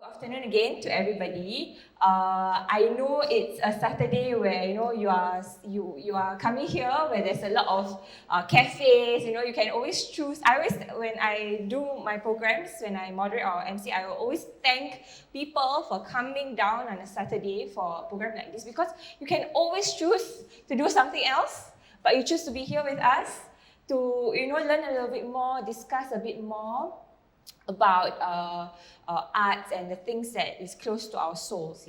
Good afternoon again to everybody. I know it's a Saturday where you are coming here where there's a lot of cafes. You can always choose. When I do my programs, when I moderate or MC, I will always thank people for coming down on a Saturday for a program like this, because you can always choose to do something else, but you choose to be here with us to learn a little bit more, discuss a bit more about arts and the things that is close to our souls.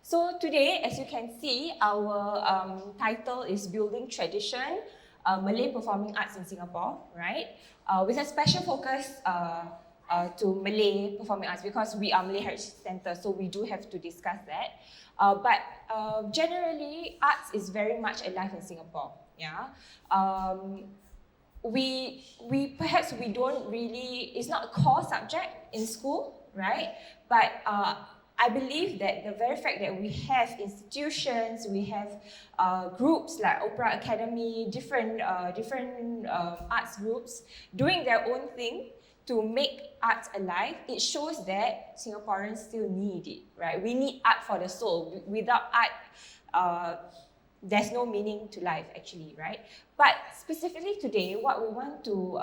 So today, as you can see, our title is Building Tradition, Malay Performing Arts in Singapore, right? With a special focus to Malay Performing Arts, because we are Malay Heritage Centre, so we do have to discuss that. But generally, arts is very much alive in Singapore. We perhaps we don't really, it's not a core subject in school, right? But I believe that the very fact that we have institutions, we have groups like Opera Academy, different arts groups doing their own thing to make arts alive, it shows that Singaporeans still need it, right? We need art for the soul. Without art, there's no meaning to life, actually, right? But specifically today, what we want to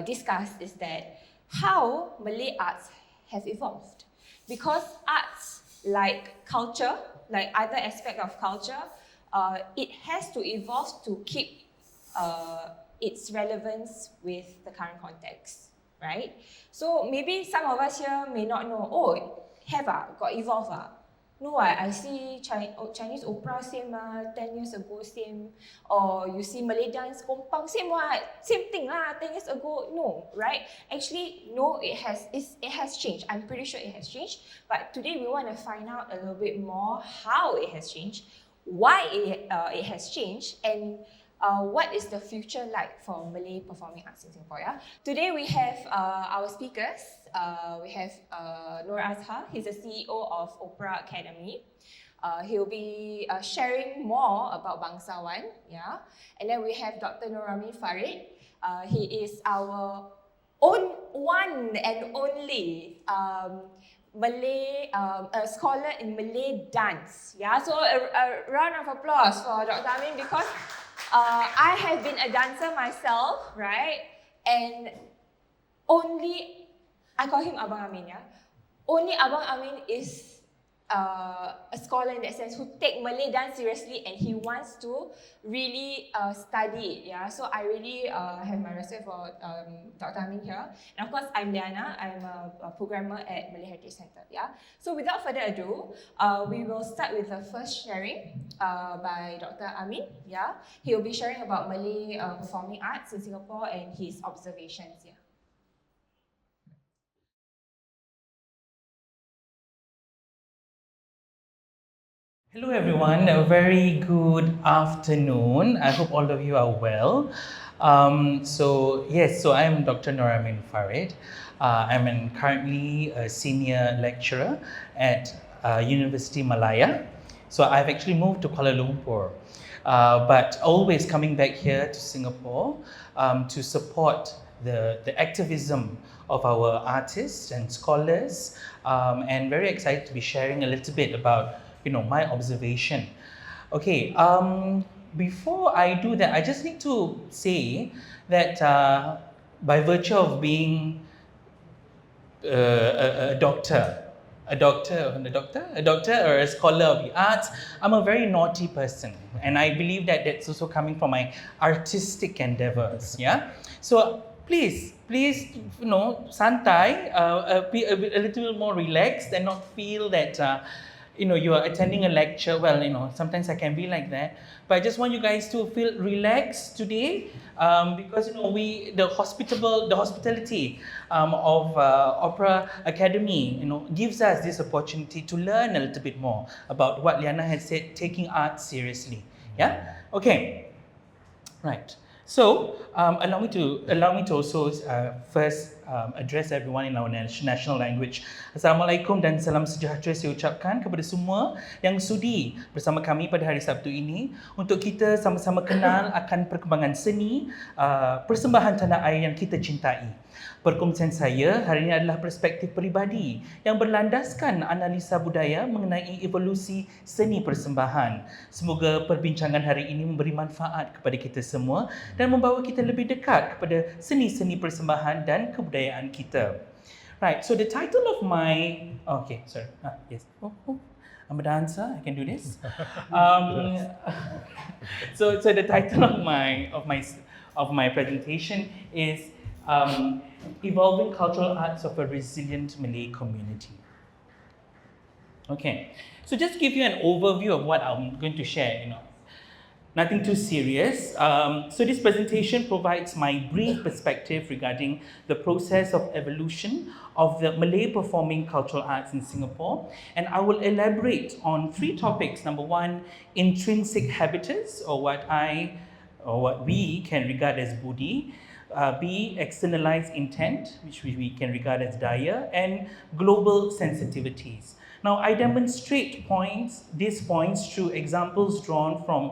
discuss is that how Malay arts have evolved. Because arts, like culture, like other aspect of culture, it has to evolve to keep its relevance with the current context, right? So maybe some of us here may not know, got evolved. No, I see Chinese opera same 10 years ago, same. Or you see Malay dance, kompang, same thing 10 years ago. No, right? Actually, no, it has changed. I'm pretty sure it has changed. But today we want to find out a little bit more how it has changed, why it has changed, and what is the future like for Malay performing arts in Singapore? Today we have our speakers. We have Nur Azhar. He's the CEO of Opera Academy. He'll be sharing more about Bangsawan. And then we have Dr. Noramin Farid. He is our one and only Malay scholar in Malay dance. So a round of applause for Dr. Amin, because I have been a dancer myself, right? And I call him Abang Amin, only Abang Amin is a scholar in that sense, who take Malay dance seriously, and he wants to really study it. So I really have my respect for Dr. Amin here. And of course, I'm Liana. I'm a programmer at Malay Heritage Centre. So without further ado, we will start with the first sharing by Dr. Amin. He'll be sharing about Malay performing arts in Singapore and his observations. Hello everyone, a very good afternoon. I hope all of you are well. So I'm Dr. Noramin Farid. I'm currently a senior lecturer at University Malaya. So I've actually moved to Kuala Lumpur, but always coming back here to Singapore to support the activism of our artists and scholars, and very excited to be sharing a little bit about my observation. Okay, before I do that, I just need to say that by virtue of being a doctor or a scholar of the arts, I'm a very naughty person, and I believe that that's also coming from my artistic endeavors. So please, santai, a little more relaxed, and not feel that you are attending a lecture. Well, sometimes I can be like that, but I just want you guys to feel relaxed today, because the hospitality of Opera Academy, gives us this opportunity to learn a little bit more about what Liana had said, taking art seriously. Okay, right. So allow me to also first address everyone in our national language. Assalamualaikum dan salam sejahtera saya ucapkan kepada semua yang sudi bersama kami pada hari Sabtu ini untuk kita sama-sama kenal akan perkembangan seni, persembahan tanah air yang kita cintai. Perkongsian saya hari ini adalah perspektif peribadi yang berlandaskan analisa budaya mengenai evolusi seni persembahan. Semoga perbincangan hari ini memberi manfaat kepada kita semua dan membawa kita lebih dekat kepada seni-seni persembahan dan kebudayaan kita. Right, so the title of my... yes. I'm a dancer, I can do this. So the title of my presentation is Evolving Cultural Arts of a Resilient Malay Community. Okay, so just to give you an overview of what I'm going to share, nothing too serious. So this presentation provides my brief perspective regarding the process of evolution of the Malay performing cultural arts in Singapore, and I will elaborate on 3 topics. Number 1, intrinsic habitus, or what we can regard as budi. B, externalized intent, which we can regard as daya, and global sensitivities. Now, I demonstrate these points through examples drawn from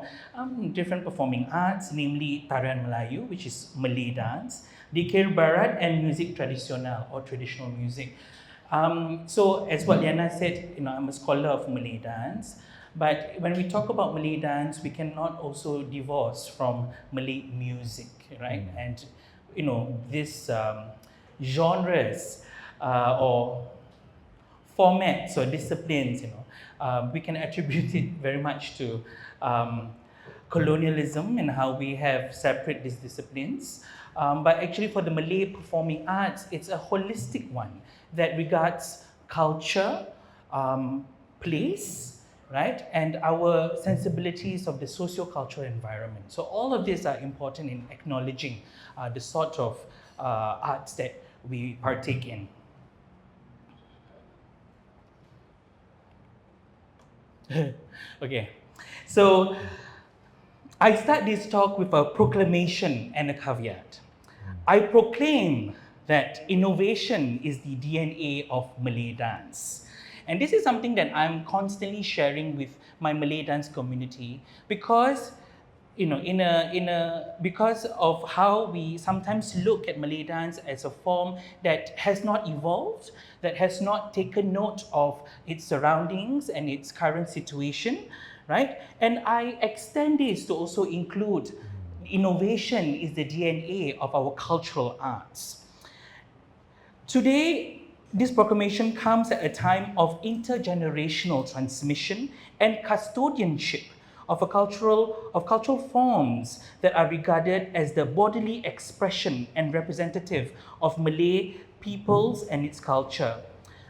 different performing arts, namely Tarian Melayu, which is Malay dance, Dikir Barat, and music tradisional or traditional music. So, as what Liana said, I'm a scholar of Malay dance. But when we talk about Malay dance, we cannot also divorce from Malay music, right? And these genres or formats or disciplines, we can attribute it very much to colonialism and how we have separate these disciplines. But actually for the Malay performing arts, it's a holistic one that regards culture, place, right, and our sensibilities of the socio-cultural environment. So all of these are important in acknowledging the sort of arts that we partake in. Okay, so I start this talk with a proclamation and a caveat. I proclaim that innovation is the DNA of Malay dance. And this is something that I'm constantly sharing with my Malay dance community because, because of how we sometimes look at Malay dance as a form that has not evolved, that has not taken note of its surroundings and its current situation, right? And I extend this to also include innovation is the DNA of our cultural arts. Today, this proclamation comes at a time of intergenerational transmission and custodianship of cultural forms that are regarded as the bodily expression and representative of Malay peoples and its culture.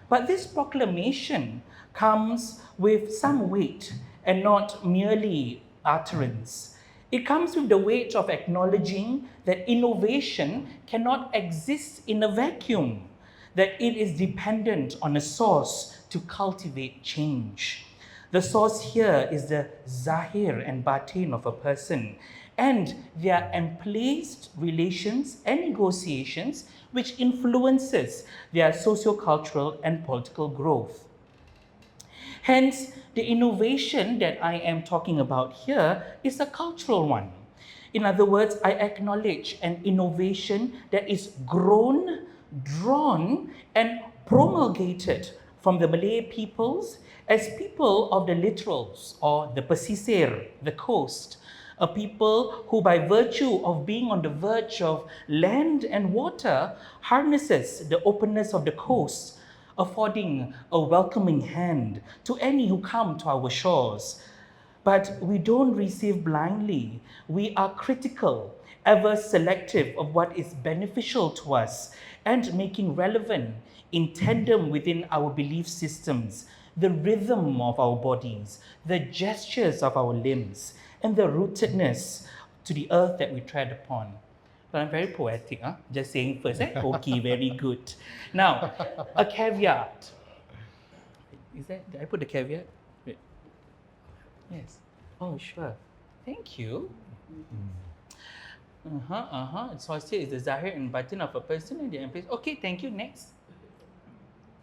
But this proclamation comes with some weight and not merely utterance. It comes with the weight of acknowledging that innovation cannot exist in a vacuum, that it is dependent on a source to cultivate change. The source here is the zahir and batin of a person and their emplaced relations and negotiations which influences their socio-cultural and political growth. Hence, the innovation that I am talking about here is a cultural one. In other words, I acknowledge an innovation that is grown, drawn, and promulgated from the Malay peoples as people of the littorals or the pesisir, the coast, a people who by virtue of being on the verge of land and water harnesses the openness of the coast, affording a welcoming hand to any who come to our shores. But we don't receive blindly. We are critical, ever selective of what is beneficial to us and making relevant in tandem within our belief systems, the rhythm of our bodies, the gestures of our limbs, and the rootedness to the earth that we tread upon. But I'm very poetic, huh? Just saying first, eh? Okay, very good. Now, a caveat. Did I put the caveat? Wait. Yes. Oh, sure. Thank you. Saucia is the zahir and batin of a person and their place. Okay, thank you. Next.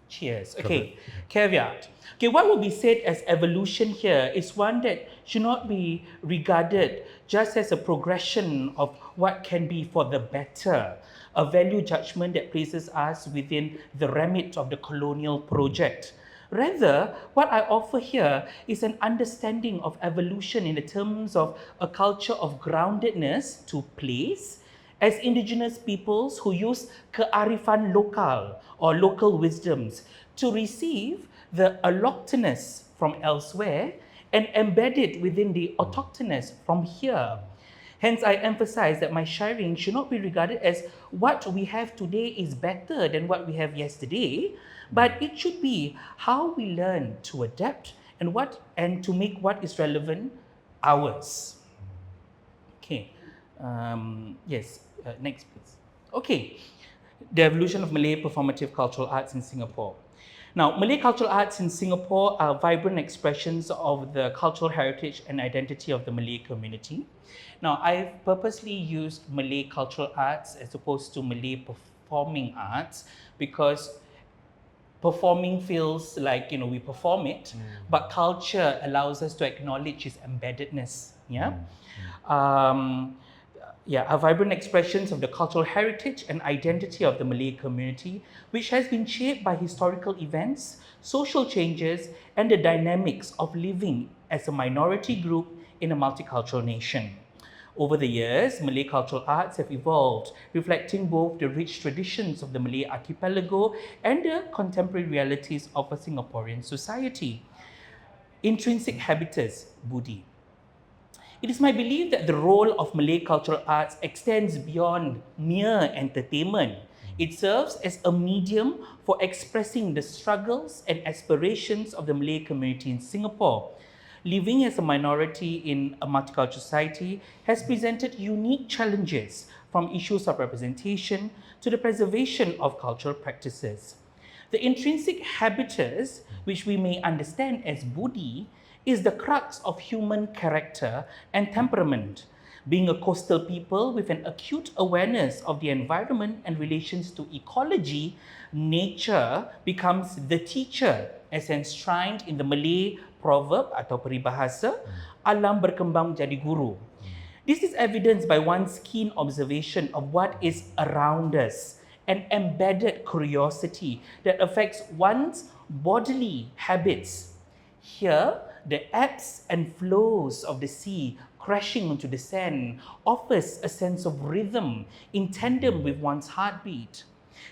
Cheers. Okay, caveat. Okay, what will be said as evolution here is one that should not be regarded just as a progression of what can be for the better, a value judgment that places us within the remit of the colonial project. Rather, what I offer here is an understanding of evolution in the terms of a culture of groundedness to place as indigenous peoples who use kearifan lokal or local wisdoms to receive the alloctonous from elsewhere and embed it within the autochthonous from here. Hence, I emphasize that my sharing should not be regarded as what we have today is better than what we have yesterday, but it should be how we learn to adapt and to make what is relevant ours. Okay. Yes, next please. Okay, the evolution of Malay performative cultural arts in Singapore. Now, Malay cultural arts in Singapore are vibrant expressions of the cultural heritage and identity of the Malay community. Now, I've purposely used Malay cultural arts as opposed to Malay performing arts because performing feels like, we perform it, but culture allows us to acknowledge its embeddedness. Are vibrant expressions of the cultural heritage and identity of the Malay community, which has been shaped by historical events, social changes, and the dynamics of living as a minority group in a multicultural nation. Over the years, Malay cultural arts have evolved, reflecting both the rich traditions of the Malay archipelago and the contemporary realities of a Singaporean society. Intrinsic habitus, Budi. It is my belief that the role of Malay cultural arts extends beyond mere entertainment. It serves as a medium for expressing the struggles and aspirations of the Malay community in Singapore. Living as a minority in a multicultural society has presented unique challenges, from issues of representation to the preservation of cultural practices. The intrinsic habitus, which we may understand as Budi, is the crux of human character and temperament. Being a coastal people with an acute awareness of the environment and relations to ecology, nature becomes the teacher, as enshrined in the Malay proverb atau peribahasa, alam berkembang jadi guru. This is evidenced by one's keen observation of what is around us, an embedded curiosity that affects one's bodily habits. Here, the ebbs and flows of the sea crashing onto the sand offers a sense of rhythm in tandem with one's heartbeat.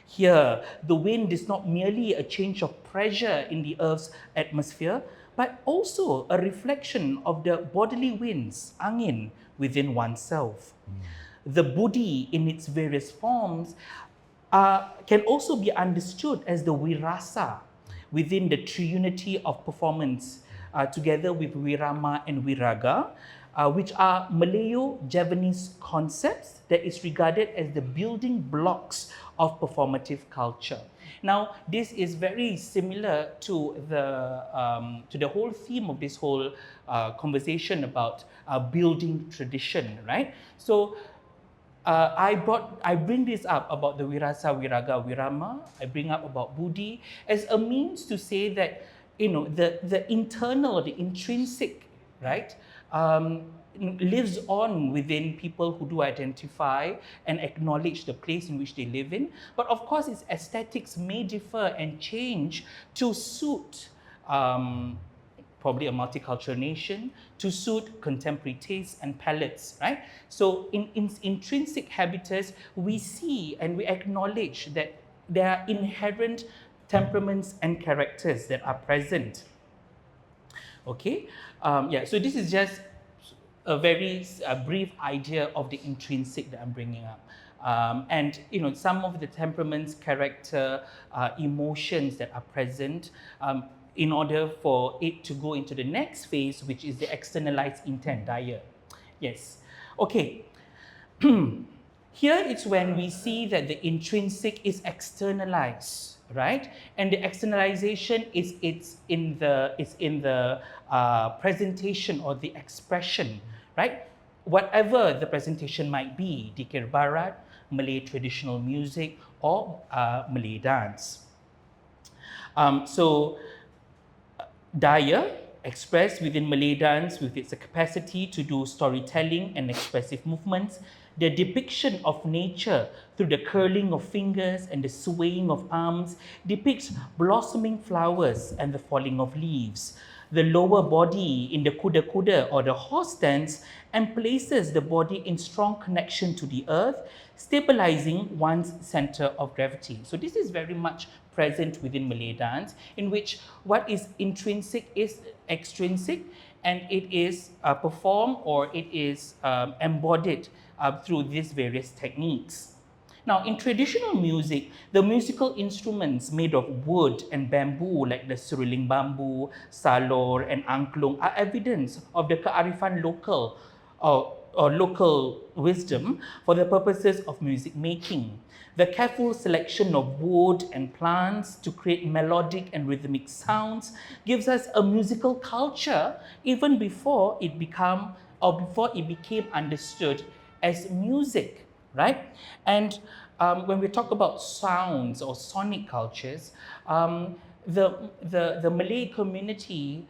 Here, the wind is not merely a change of pressure in the Earth's atmosphere, but also a reflection of the bodily winds, angin, within oneself. The Budi in its various forms can also be understood as the wirasa within the triunity of performance, together with wirama and wiraga, which are Malayo-Javanese concepts that is regarded as the building blocks of performative culture. Now, this is very similar to the whole theme of this whole conversation about building tradition, right? So, I bring this up about the wirasa, wiraga, wirama. I bring up about Budi as a means to say that the internal or the intrinsic, right, lives on within people who do identify and acknowledge the place in which they live in. But of course, its aesthetics may differ and change to suit probably a multicultural nation, to suit contemporary tastes and palettes, right? So in intrinsic habitus, we see and we acknowledge that there are inherent temperaments and characters that are present. Okay, so this is just a very brief idea of the intrinsic that I'm bringing up. And some of the temperaments, character, emotions that are present in order for it to go into the next phase, which is the externalized intent, daya. Yes. Okay. Here it's when we see that the intrinsic is externalized, right? And the externalization is in the presentation or the expression, right? whatever the presentation might be, Dikir Barat, Malay traditional music, or Malay dance. So Daya, expressed within Malay dance with its capacity to do storytelling and expressive movements, the depiction of nature through the curling of fingers and the swaying of arms depicts blossoming flowers and the falling of leaves. The lower body in the kuda-kuda or the horse stance and places the body in strong connection to the earth, stabilizing one's center of gravity. So this is very much present within Malay dance, in which what is intrinsic is extrinsic, and it is performed or it is embodied through these various techniques. Now, in traditional music, the musical instruments made of wood and bamboo, like the seruling bambu, salor, and angklung, are evidence of the kearifan local or local wisdom for the purposes of music making. The careful selection of wood and plants to create melodic and rhythmic sounds gives us a musical culture even before it became understood as music, right? And when we talk about sounds or sonic cultures, the Malay community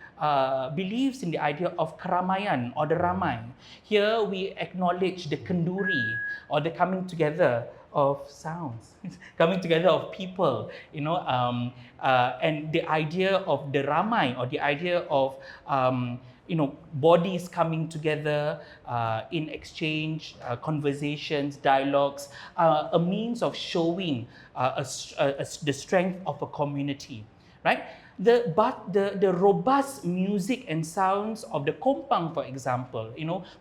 believes in the idea of keramaian or the ramai. Here we acknowledge the kenduri or the coming together of sounds, coming together of people, and the idea of the ramai or the idea of bodies coming together in exchange, conversations, dialogues, a means of showing the strength of a community, right? The robust music and sounds of the kompang, for example,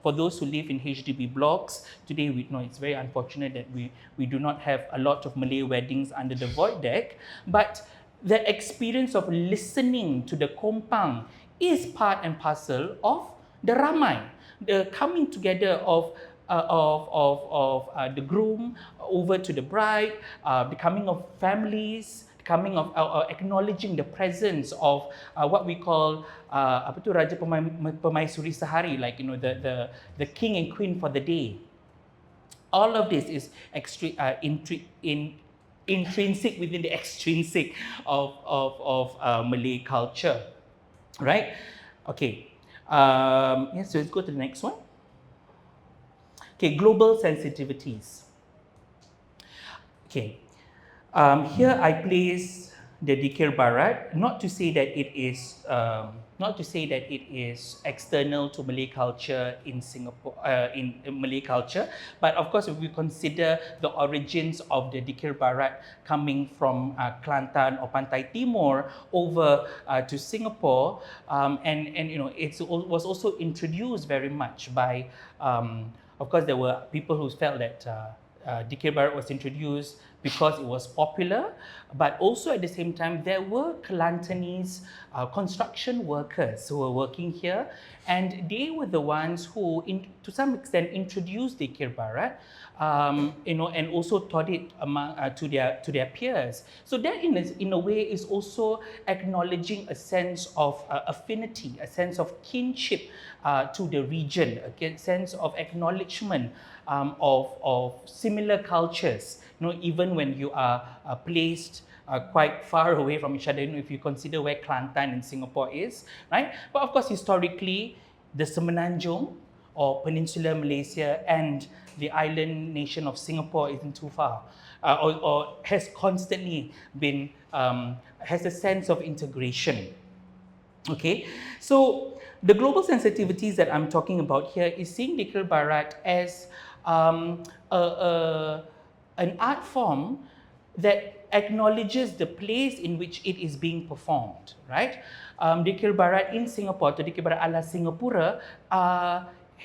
for those who live in HDB blocks, today we know it's very unfortunate that we do not have a lot of Malay weddings under the void deck, but the experience of listening to the kompang is part and parcel of the ramai, the coming together of the groom over to the bride, the coming of families, coming of acknowledging the presence of what we call Raja Pemaisuri Sehari, like the king and queen for the day. All of this is intrinsic within the extrinsic of Malay culture, right? Okay. Yes, so let's go to the next one. Okay, global sensitivities. Okay. Here I place the Dikir Barat, not to say that it is external to Malay culture in Singapore, in Malay culture, but of course if we consider the origins of the Dikir Barat coming from Kelantan or Pantai Timur over to Singapore, and it was also introduced very much by, of course there were people who felt that Dikir Barat was introduced because it was popular, but also at the same time there were Kelantanese construction workers who were working here, and they were the ones who, to some extent, introduced Dikir Barat, and also taught it to their peers. So that, in a way, is also acknowledging a sense of affinity, a sense of kinship to the region, a sense of acknowledgement of similar cultures. Even when you are placed quite far away from each other, if you consider where Kelantan in Singapore is, right? But of course, historically, the Semenanjung or Peninsular Malaysia and the island nation of Singapore isn't too far, or has constantly been, has a sense of integration. Okay, so the global sensitivities that I'm talking about here is seeing Dikir Barat as an art form that acknowledges the place in which it is being performed, right? Dikir Barat in Singapore, to Dikir Barat ala Singapura,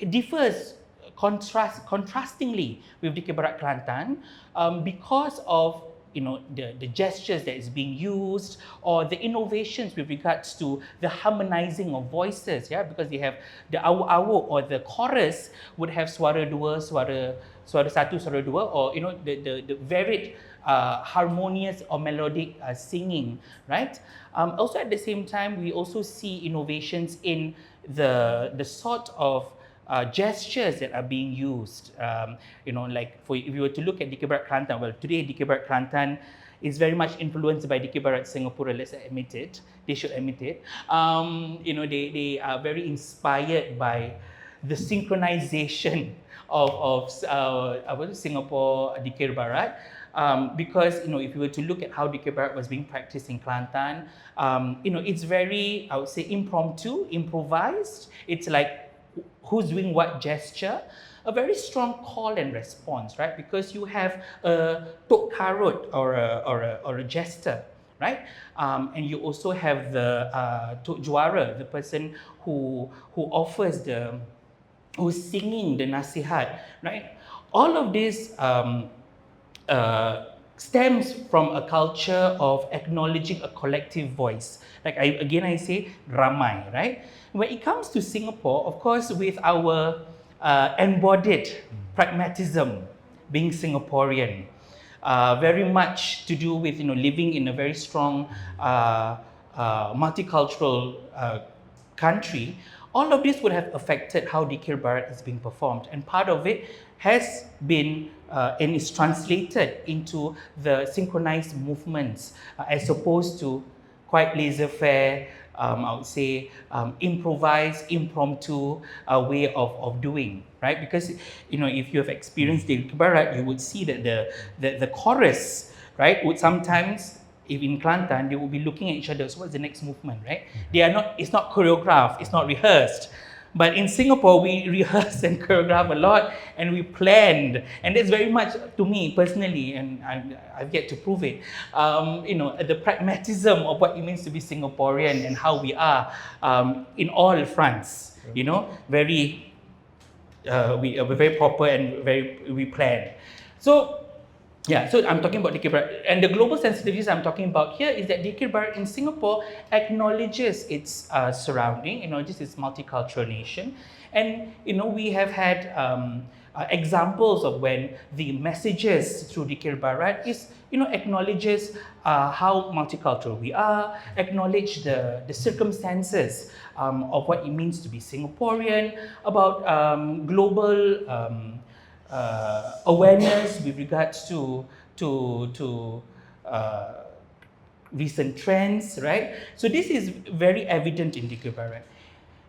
differs contrastingly with Dikir Barat Kelantan because of the gestures that is being used, or the innovations with regards to the harmonizing of voices, because they have the awu-awu, or the chorus would have suara dua, suara satu, suara dua, or the varied harmonious or melodic singing, right? Also at the same time, we also see innovations in the sort of gestures that are being used. Like if you were to look at Dikir Barat Kelantan, well, today Dikir Barat Kelantan is very much influenced by Dikir Barat Singapore. Let's admit it. They should admit it. They are very inspired by the synchronization of Singapore Dikir Barat. Because if you were to look at how Dikir Barat was being practiced in Kelantan, it's very, I would say, impromptu, improvised. It's like who's doing what gesture, a very strong call and response, right? Because you have a tok karut or a jester, right? And you also have the tok juara, the person who offers who's singing the nasihat, right? All of this stems from a culture of acknowledging a collective voice. Like I say, ramai, right? When it comes to Singapore, of course, with our embodied pragmatism, being Singaporean, very much to do with living in a very strong multicultural country. All of this would have affected how Dikir Barat is being performed, and part of it has been and is translated into the synchronized movements as opposed to quite laissez-faire, I would say, improvised, impromptu way of doing, right? Because if you have experienced Dikir Barat, you would see that the chorus, right, would sometimes, if in Kelantan, they will be looking at each other. So what's the next movement, right? It's not choreographed, it's not rehearsed. But in Singapore, we rehearse and choreograph a lot, and we planned. And that's very much, to me personally, and I've yet to prove it, the pragmatism of what it means to be Singaporean and how we are in all fronts. Very, we are very proper and we plan. So I'm talking about Dikir Barat. And the global sensitivities I'm talking about here is that Dikir Barat in Singapore acknowledges its surrounding, acknowledges its multicultural nation. And, we have had examples of when the messages through Dikir Barat acknowledges how multicultural we are, acknowledge the circumstances of what it means to be Singaporean, about global awareness with regards to recent trends, right? So this is very evident in Dikir Barat.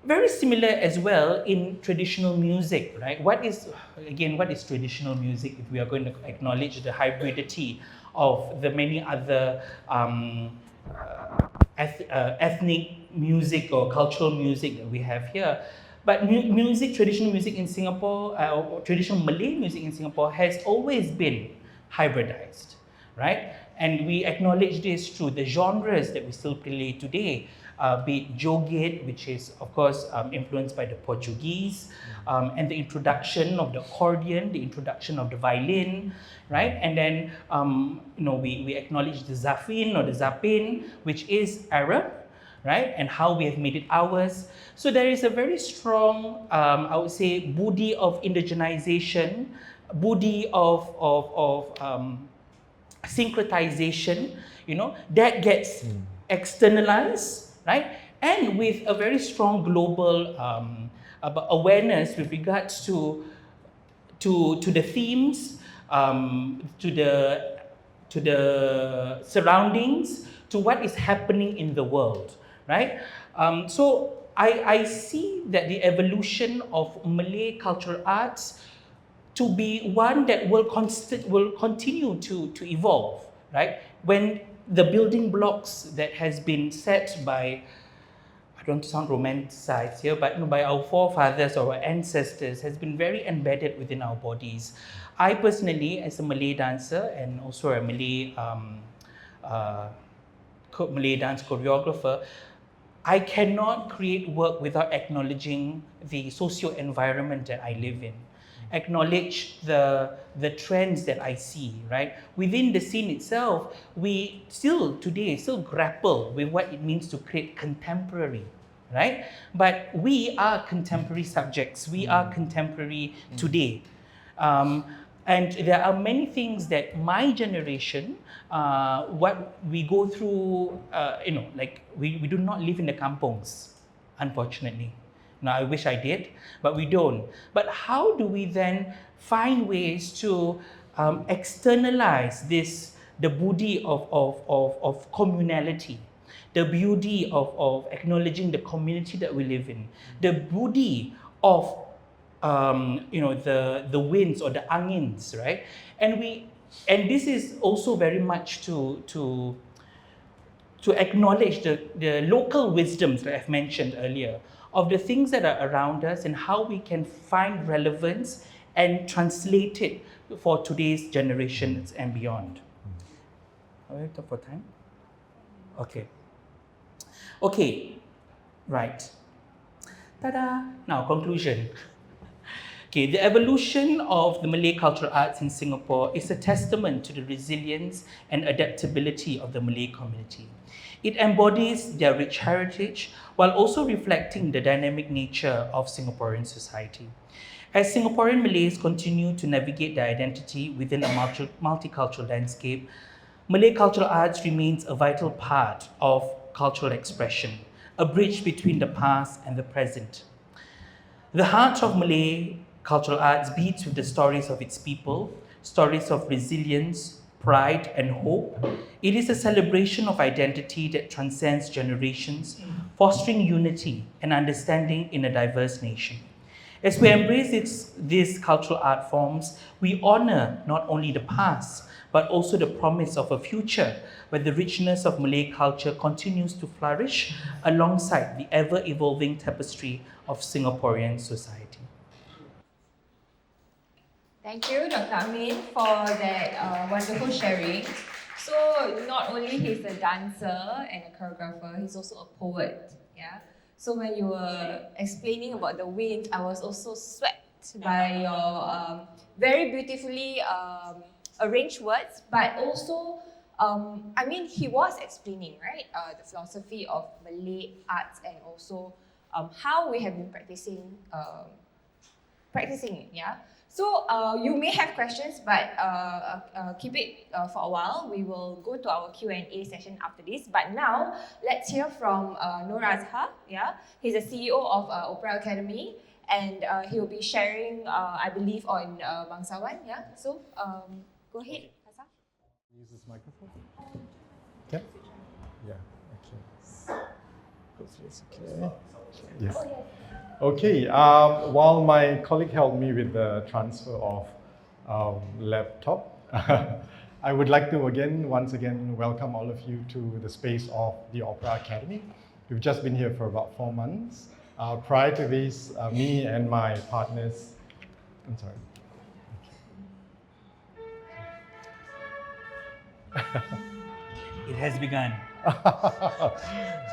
Very similar as well in traditional music, right? What is traditional music if we are going to acknowledge the hybridity of the many other ethnic music or cultural music that we have here? But traditional music in Singapore, or traditional Malay music in Singapore has always been hybridized, right? And we acknowledge this through the genres that we still play today, be it joget, which is of course influenced by the Portuguese, and the introduction of the accordion, the introduction of the violin, right? And then we acknowledge the zafin or the zapin, which is Arab, right? And how we have made it ours. So there is a very strong, I would say, body of indigenization, body of syncretization, that gets externalized, right? And with a very strong global awareness with regards to the themes, to the surroundings, to what is happening in the world, right? So I see that the evolution of Malay cultural arts to be one that will continue to evolve, right? When the building blocks that has been set by, I don't want to sound romanticized here, but by our forefathers or our ancestors has been very embedded within our bodies. I personally, as a Malay dancer and also a Malay dance choreographer, I cannot create work without acknowledging the socio-environment that I live in. Acknowledge the trends that I see, right? Within the scene itself, we still grapple with what it means to create contemporary, right? But we are contemporary subjects. We are contemporary today. And there are many things that my generation, what we go through, like we do not live in the kampongs, unfortunately. Now, I wish I did, but we don't. But how do we then find ways to externalize the beauty of communality, the beauty of acknowledging the community that we live in, the beauty of the winds or the angins, right? And this is also very much to acknowledge the local wisdoms that I've mentioned earlier of the things that are around us and how we can find relevance and translate it for today's generations and beyond. Are we talk for time? Okay, right. Ta-da! Now, conclusion. Okay, the evolution of the Malay cultural arts in Singapore is a testament to the resilience and adaptability of the Malay community. It embodies their rich heritage while also reflecting the dynamic nature of Singaporean society. As Singaporean Malays continue to navigate their identity within a multicultural landscape, Malay cultural arts remains a vital part of cultural expression, a bridge between the past and the present. The heart of Malay cultural arts beats with the stories of its people, stories of resilience, pride, and hope. It is a celebration of identity that transcends generations, fostering unity and understanding in a diverse nation. As we embrace these cultural art forms, we honor not only the past, but also the promise of a future where the richness of Malay culture continues to flourish alongside the ever-evolving tapestry of Singaporean society. Thank you, Dr. Amin, for that wonderful sharing. So not only he's a dancer and a choreographer, he's also a poet. Yeah. So when you were explaining about the wind, I was also swept by your very beautifully arranged words, but also, he was explaining, right, the philosophy of Malay arts and also how we have been practicing it, yeah. So you may have questions, but keep it for a while. We will go to our Q&A session after this. But now, let's hear from Nur Azhar. Yeah, he's the CEO of Opera Academy, and he will be sharing, I believe, on Bangsawan. Yeah, so go ahead, Azhar. Use this microphone. Okay. Yeah. Okay. Hopefully it's okay. Yes. Oh, yes. Okay, while my colleague helped me with the transfer of laptop, I would like to once again welcome all of you to the space of the Opera Academy. We've just been here for about 4 months. Prior to this, me and my partners, I'm sorry. It has begun.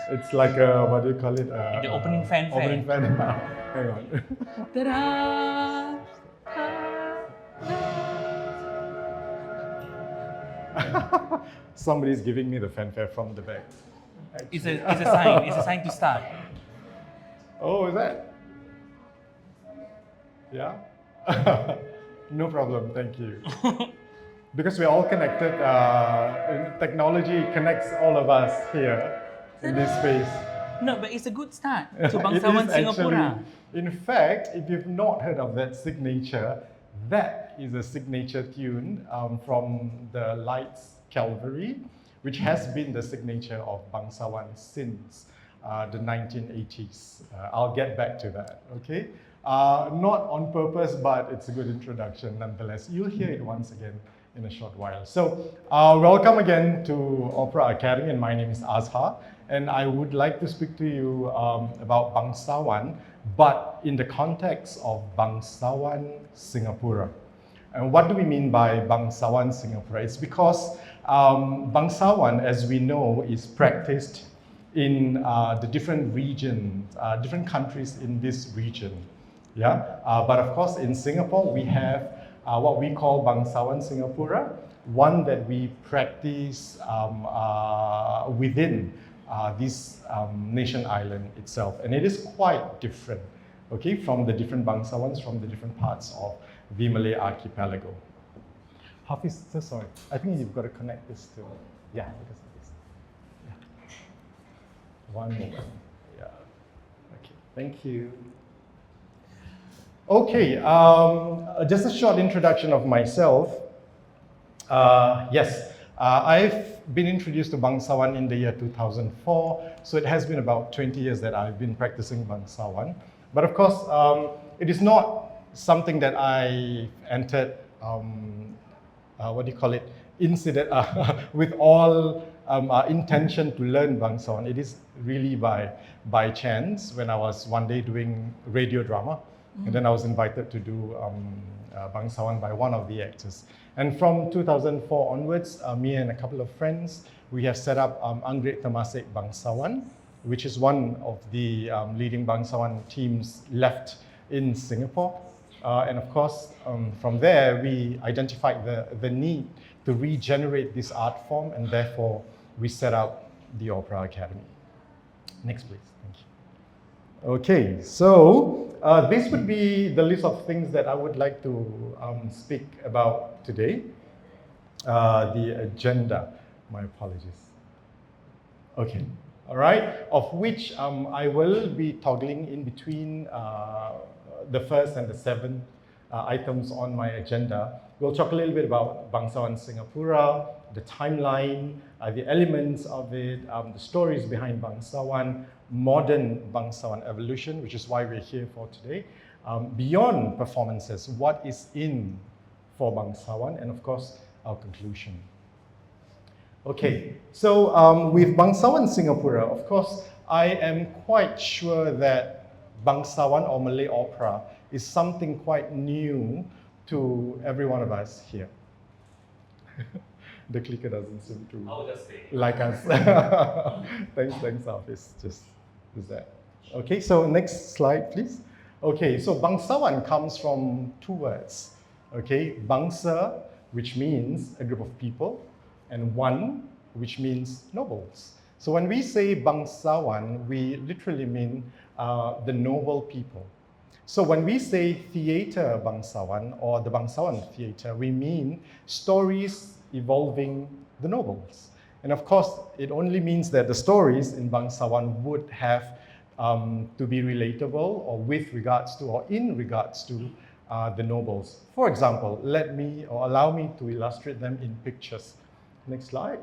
It's like a, what do you call it? The opening fanfare. Opening fanfare. Hang on. Ta-da! Somebody's giving me the fanfare from the back. It's a sign. It's a sign to start. Oh, is that? Yeah? No problem, thank you. Because we're all connected, technology connects all of us here in this space. No, but it's a good start to Bangsawan Singapura. In fact, if you've not heard of that signature, that is a signature tune from the Lights Calvary, which has been the signature of Bangsawan since the 1980s. I'll get back to that, okay? Not on purpose, but it's a good introduction nonetheless. You'll hear it once again in a short while. So, welcome again to Opera Academy, and my name is Azhar, and I would like to speak to you about Bangsawan, but in the context of Bangsawan Singapura. And what do we mean by Bangsawan Singapura? It's because Bangsawan, as we know, is practiced in the different regions, different countries in this region. Yeah, but of course in Singapore we have what we call Bangsawan Singapura, one that we practice within this nation island itself. And it is quite different, okay, from the different Bangsawans from the different parts of the Malay archipelago. Hafiz, so sorry. I think you've got to connect this to, yeah, because of this. Yeah. One moment. Yeah, okay. Thank you. Okay, just a short introduction of myself. Yes, I've been introduced to bangsawan in the year 2004, so it has been about 20 years that I've been practicing bangsawan. But of course, it is not something that I entered, what do you call it, incident with all intention to learn bangsawan. It is really by chance when I was one day doing radio drama, and then I was invited to do bangsawan by one of the actors. And from 2004 onwards, me and a couple of friends, we have set up Anggrek Temasek Bangsawan, which is one of the leading bangsawan teams left in Singapore. And of course, from there, we identified the need to regenerate this art form, and therefore, we set up the Opera Academy. Next, please. Thank you. Okay, so this would be the list of things that I would like to speak about today. The agenda, my apologies. Okay, all right, of which I will be toggling in between the first and the seventh items on my agenda. We'll talk a little bit about Bangsawan Singapura, the timeline, the elements of it, the stories behind Bangsawan, modern Bangsawan evolution, which is why we're here for today, beyond performances, what is in for Bangsawan, and of course, our conclusion. Okay, so with Bangsawan Singapura, of course, I am quite sure that Bangsawan or Malay opera is something quite new to every one of us here. The clicker doesn't seem to like us. Thanks, office. Just is that. Okay, so next slide, please. Okay, so Bangsawan comes from two words. Okay, Bangsa, which means a group of people, and Wan, which means nobles. So when we say Bangsawan, we literally mean the noble people. So when we say theatre Bangsawan or the Bangsawan theatre, we mean stories involving the nobles. And of course, it only means that the stories in Bangsawan would have to be relatable or with regards to or in regards to the nobles. For example, allow me to illustrate them in pictures. Next slide.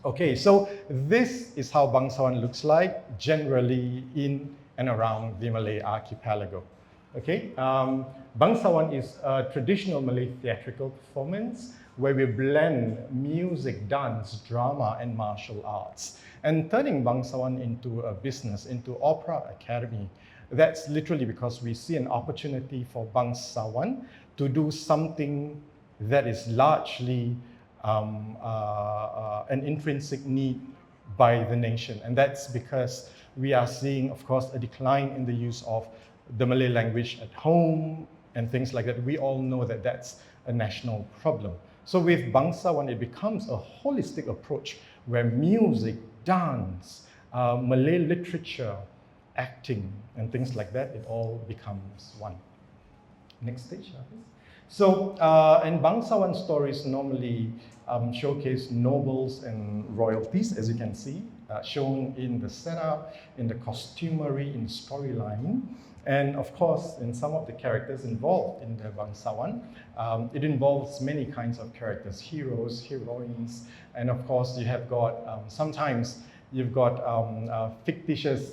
Okay, so this is how Bangsawan looks like generally in and around the Malay archipelago. Okay, Bangsawan is a traditional Malay theatrical performance where we blend music, dance, drama, and martial arts. And turning Bangsawan into a business, into Opera Academy, that's literally because we see an opportunity for Bangsawan to do something that is largely an intrinsic need by the nation. And that's because we are seeing, of course, a decline in the use of the Malay language at home and things like that. We all know that that's a national problem. So with Bangsawan, it becomes a holistic approach where music, dance, Malay literature, acting, and things like that, it all becomes one. Next stage, please. So, and Bangsawan stories normally showcase nobles and royalties, as you can see, shown in the setup, in the costumery, in the storyline, and of course, in some of the characters involved in the Bangsawan. It involves many kinds of characters, heroes, heroines, and of course, you have got, sometimes you've got fictitious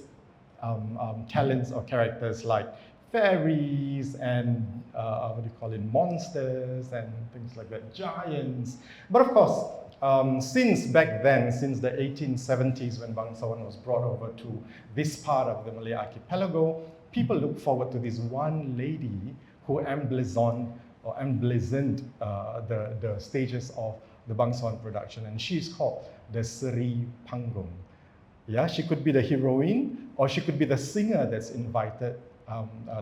talents or characters like fairies and what do you call it, monsters and things like that, giants. But of course, since back then, since the 1870s when Bangsawan was brought over to this part of the Malay archipelago, people look forward to this one lady who emblazoned the stages of the Bangsawan production, and she's called the Seri Panggung. Yeah, she could be the heroine, or she could be the singer that's invited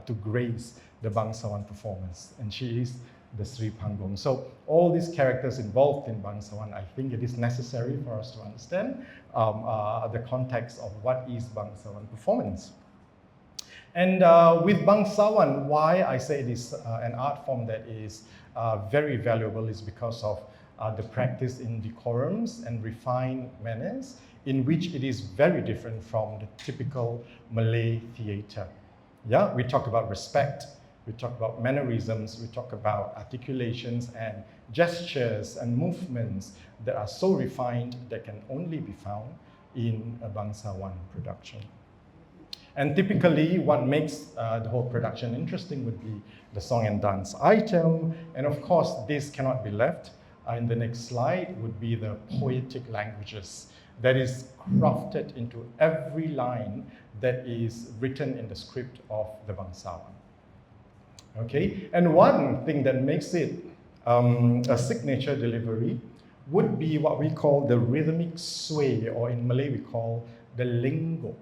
to grace the Bangsawan performance, and she is the Sri Panggung. So all these characters involved in Bangsawan, I think it is necessary for us to understand the context of what is Bangsawan performance. And with Bangsawan, why I say it is an art form that is very valuable is because of the practice in decorums and refined manners. in which it is very different from the typical Malay theatre. Yeah, we talk about respect, we talk about mannerisms, we talk about articulations and gestures and movements that are so refined that can only be found in a Bangsawan production. And typically, what makes the whole production interesting would be the song and dance item. And of course, this cannot be left. In the next slide would be the poetic languages that is crafted into every line that is written in the script of the Bangsawan. Okay, and one thing that makes it a signature delivery would be what we call the rhythmic sway, or in Malay we call the lingo.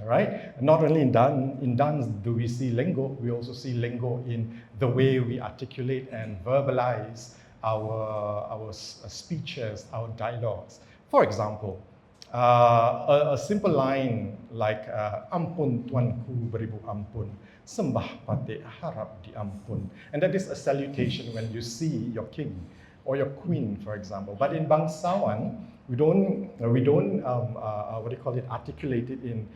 All right. Not only in dance do we see lingo, we also see lingo in the way we articulate and verbalize our speeches, our dialogues. For example, a simple line like "Ampun tuanku beribu ampun, sembah pate harap diampun," and that is a salutation when you see your king or your queen, for example. But in Bangsawan, we don't what do you call it, articulate it in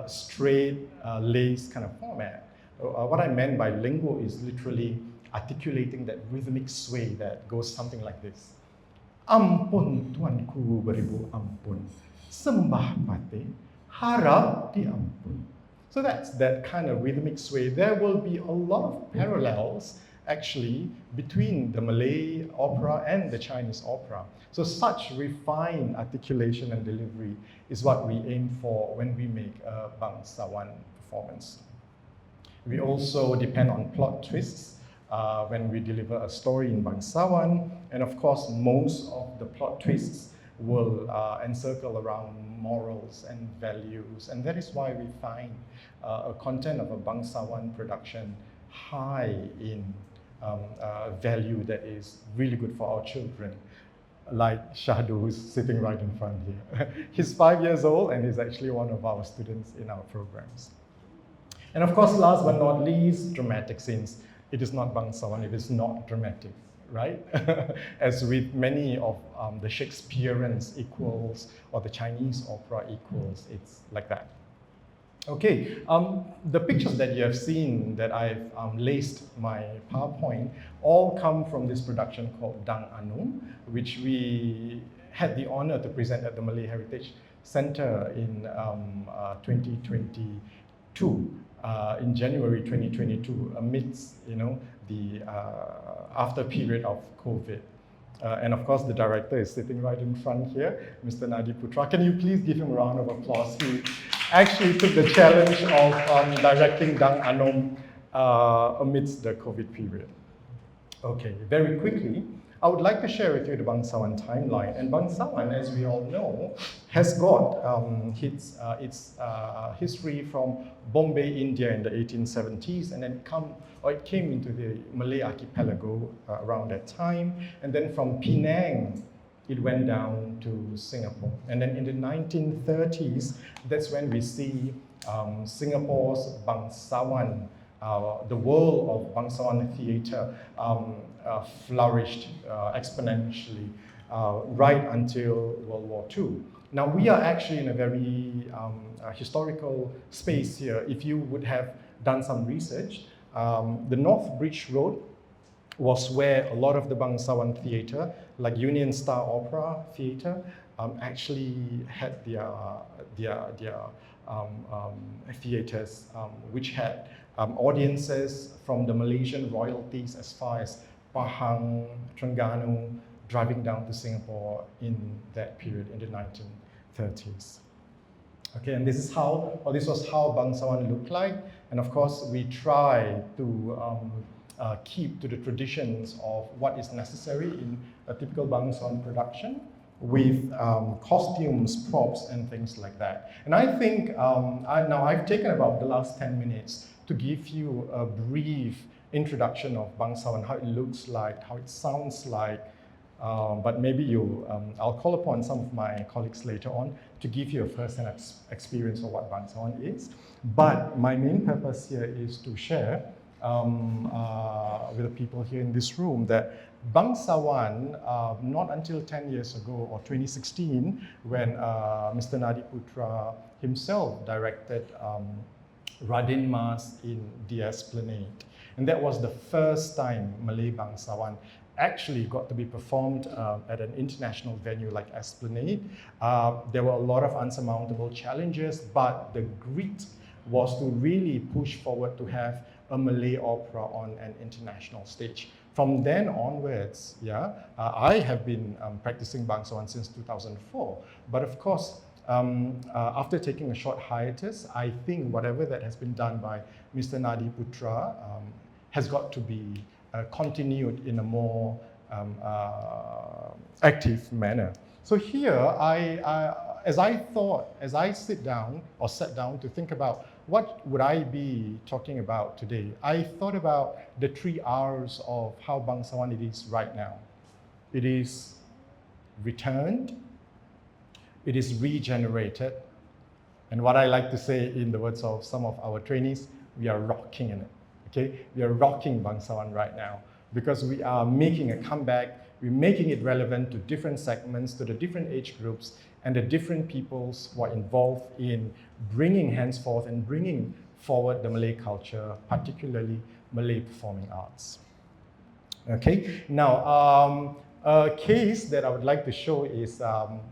straight lace kind of format. What I meant by lingo is literally articulating that rhythmic sway that goes something like this. Ampun tuanku beribu ampun, sembah pate harap diampun. So that's that kind of rhythmic sway. There will be a lot of parallels actually between the Malay opera and the Chinese opera. So such refined articulation and delivery is what we aim for when we make a Bangsawan performance. We also depend on plot twists when we deliver a story in Bangsawan, and of course most of the plot twists will encircle around morals and values, and that is why we find a content of a Bangsawan production high in value that is really good for our children, like Shahdu, who's sitting right in front here. He's 5 years old and he's actually one of our students in our programs. And of course, last but not least, dramatic scenes. It is not Bangsawan, it is not dramatic, right? As with many of the Shakespearean equals or the Chinese opera equals, it's like that. Okay, the pictures that you have seen that I've laced my PowerPoint all come from this production called Dang Anum, which we had the honor to present at the Malay Heritage Center in 2022, in January 2022, amidst the after period of COVID. And of course, the director is sitting right in front here, Mr. Nadi Putra. Can you please give him a round of applause? He actually took the challenge of directing Dang Anum amidst the COVID period. Okay, very quickly, I would like to share with you the Bangsawan timeline. And Bangsawan, as we all know, has got its history from Bombay, India in the 1870s, and then it came into the Malay archipelago around that time. And then from Penang, it went down to Singapore. And then in the 1930s, that's when we see Singapore's Bangsawan, the world of Bangsawan theatre flourished exponentially right until World War II. Now we are actually in a very historical space here. If you would have done some research, the North Bridge Road was where a lot of the Bangsawan theatre, like Union Star Opera Theatre, actually had their theatres, which had audiences from the Malaysian royalties as far as Pahang, Terengganu, driving down to Singapore in that period in the 1930s. Okay, and this was how Bangsawan looked like. And of course, we try to keep to the traditions of what is necessary in a typical Bangsawan production with costumes, props, and things like that. And I think now I've taken about the last 10 minutes to give you a brief introduction of Bangsawan, how it looks like, how it sounds like, but maybe I'll call upon some of my colleagues later on to give you a first-hand experience of what Bangsawan is. But my main purpose here is to share with the people here in this room that Bangsawan, not until 10 years ago or 2016, when Mr. Nadi Putra himself directed Radin Mas in the Esplanade. And that was the first time Malay Bangsawan actually got to be performed at an international venue like Esplanade. There were a lot of unsurmountable challenges, but the grit was to really push forward to have a Malay opera on an international stage. From then onwards, I have been practicing Bangsawan since 2004. But of course, after taking a short hiatus, I think whatever that has been done by Mr. Nadi Putra has got to be continued in a more active manner. So here, as I sat down to think about what would I be talking about today, I thought about the 3 R's of how Bangsawan it is right now. It is returned, it is regenerated, and what I like to say in the words of some of our trainees, we are rocking in it. Okay, we are rocking Bangsawan right now because we are making a comeback. We're making it relevant to different segments, to the different age groups, and the different peoples who are involved in bringing henceforth and bringing forward the Malay culture, particularly Malay performing arts. Okay, now a case that I would like to show is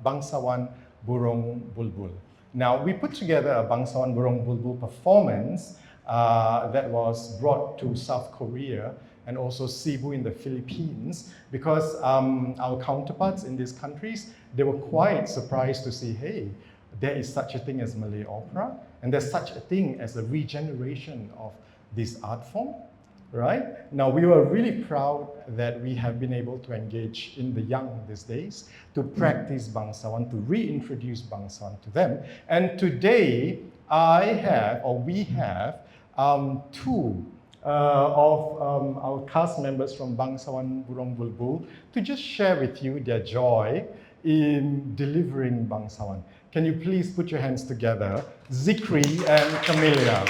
Bangsawan Burung Bulbul. Now, we put together a Bangsawan Burung Bulbul performance that was brought to South Korea and also Cebu in the Philippines because our counterparts in these countries, they were quite surprised to see, hey, there is such a thing as Malay opera and there's such a thing as a regeneration of this art form, right? Now, we were really proud that we have been able to engage in the young these days to practice Bangsawan, to reintroduce Bangsawan to them. And today, we have 2 of our cast members from Bangsawan Burung Bulbul to just share with you their joy in delivering Bangsawan. Can you please put your hands together, Zikri and Camelia?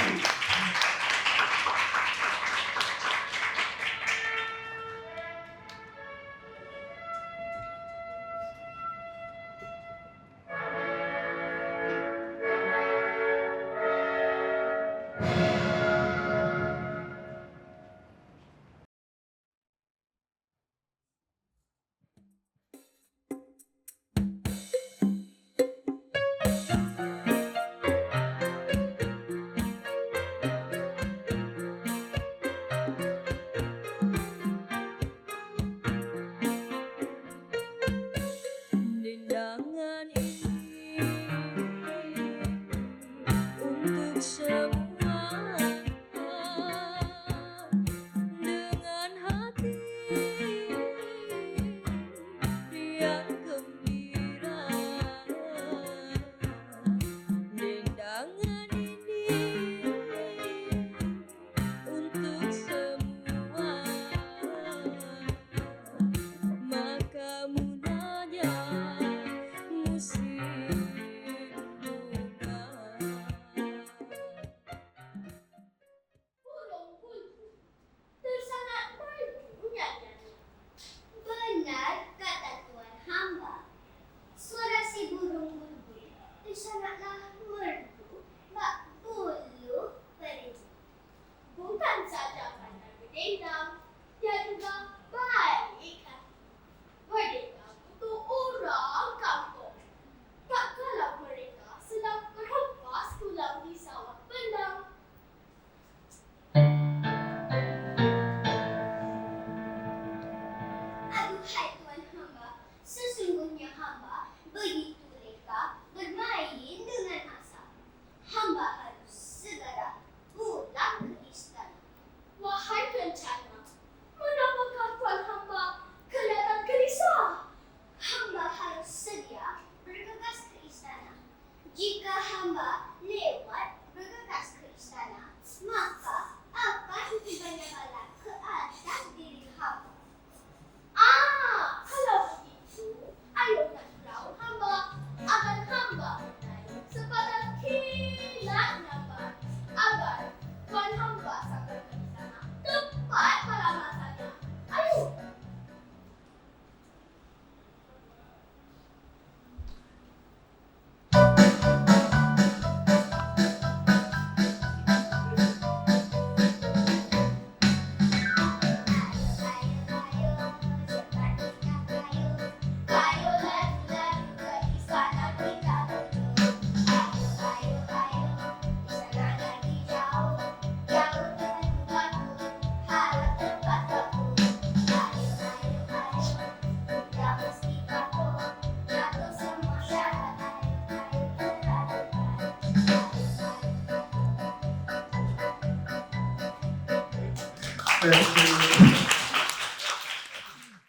Thank you.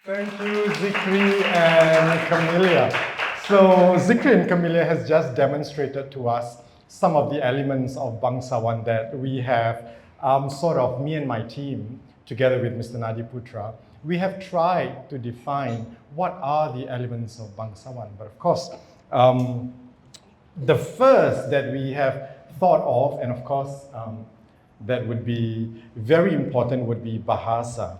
Thank you, Zikri and Camellia. So Zikri and Camellia has just demonstrated to us some of the elements of Bangsawan that we have me and my team, together with Mr. Nadi Putra, we have tried to define what are the elements of Bangsawan. But of course, the first that we have thought of, and of course, that would be very important, would be Bahasa.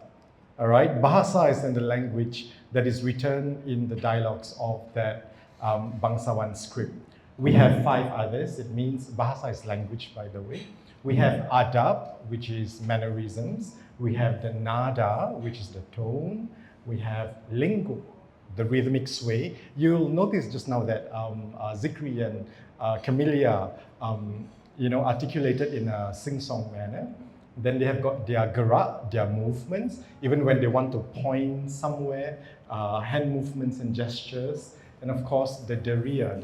All right, Bahasa is in the language that is written in the dialogues of that Bangsawan script. We have 5 others. It means Bahasa is language, by the way. We have Adab, which is mannerisms. We have the Nada, which is the tone. We have Linggu, the rhythmic sway. You'll notice just now that Zikri and Camellia, articulated in a sing-song manner. Then they have got their gerak, their movements, even when they want to point somewhere, hand movements and gestures. And of course, the deriya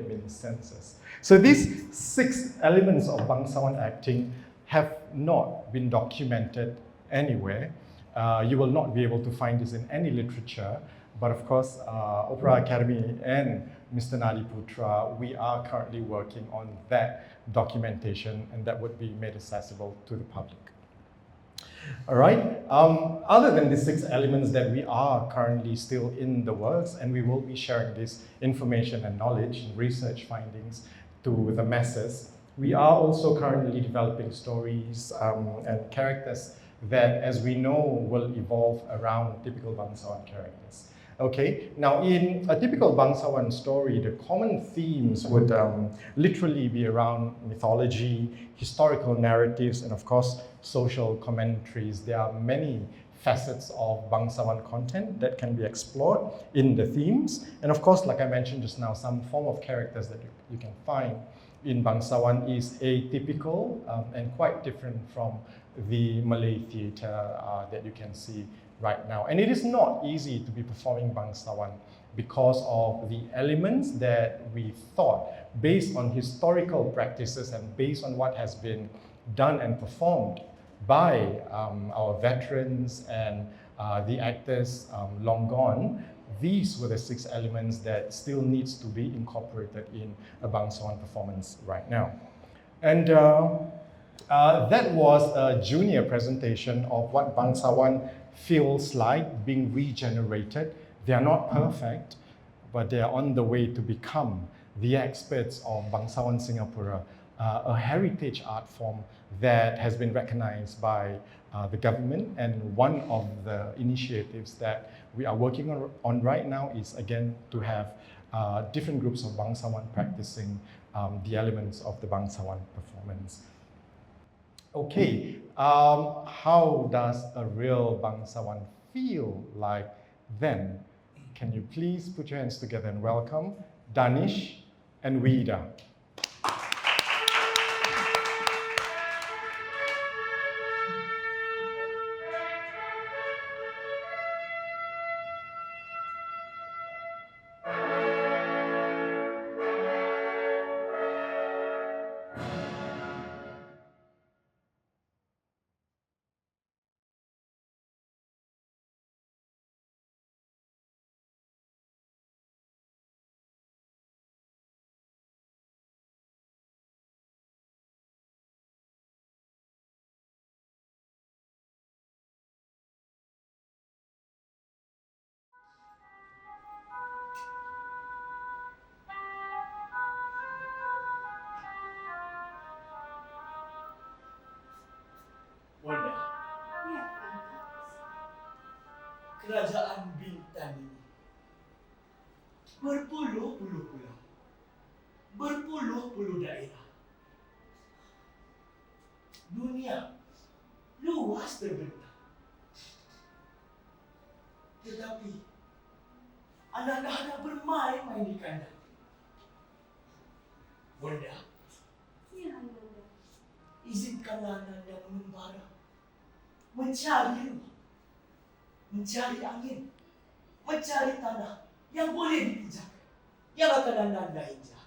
means senses. So these 6 elements of Bangsawan acting have not been documented anywhere. You will not be able to find this in any literature. But of course, Opera Academy and Mr. Nadi Putra, we are currently working on that documentation, and that would be made accessible to the public. All right, other than the 6 elements that we are currently still in the works, and we will be sharing this information and knowledge and research findings to the masses, we are also currently developing stories and characters that, as we know, will evolve around typical Bangsawan characters. Okay, now in a typical Bangsawan story, the common themes would literally be around mythology, historical narratives, and of course, social commentaries. There are many facets of Bangsawan content that can be explored in the themes. And of course, like I mentioned just now, some form of characters that you can find in Bangsawan is atypical and quite different from the Malay theatre that you can see right now. And it is not easy to be performing Bangsawan because of the elements that we thought, based on historical practices and based on what has been done and performed by our veterans and the actors long gone. These were the 6 elements that still needs to be incorporated in a Bangsawan performance right now. And that was a junior presentation of what Bangsawan feels like being regenerated. They are not perfect, but they are on the way to become the experts of Bangsawan Singapura, a heritage art form that has been recognized by the government. And one of the initiatives that we are working on right now is, again, to have different groups of Bangsawan practicing the elements of the Bangsawan performance. Okay, how does a real Bangsawan feel like then? Can you please put your hands together and welcome Danish and Wida. Wanda, kerajaan Bintan ini berpuluh-puluh pulau, berpuluh-puluh daerah. Dunia luas terbentang. Tetapi anak-anak bermain-main di kandang. Wanda, Ya, Nanda. izinkanlah Nanda mengembara, mencari rumah, mencari angin, mencari tanah yang boleh dipijak, yang akan Nanda injak,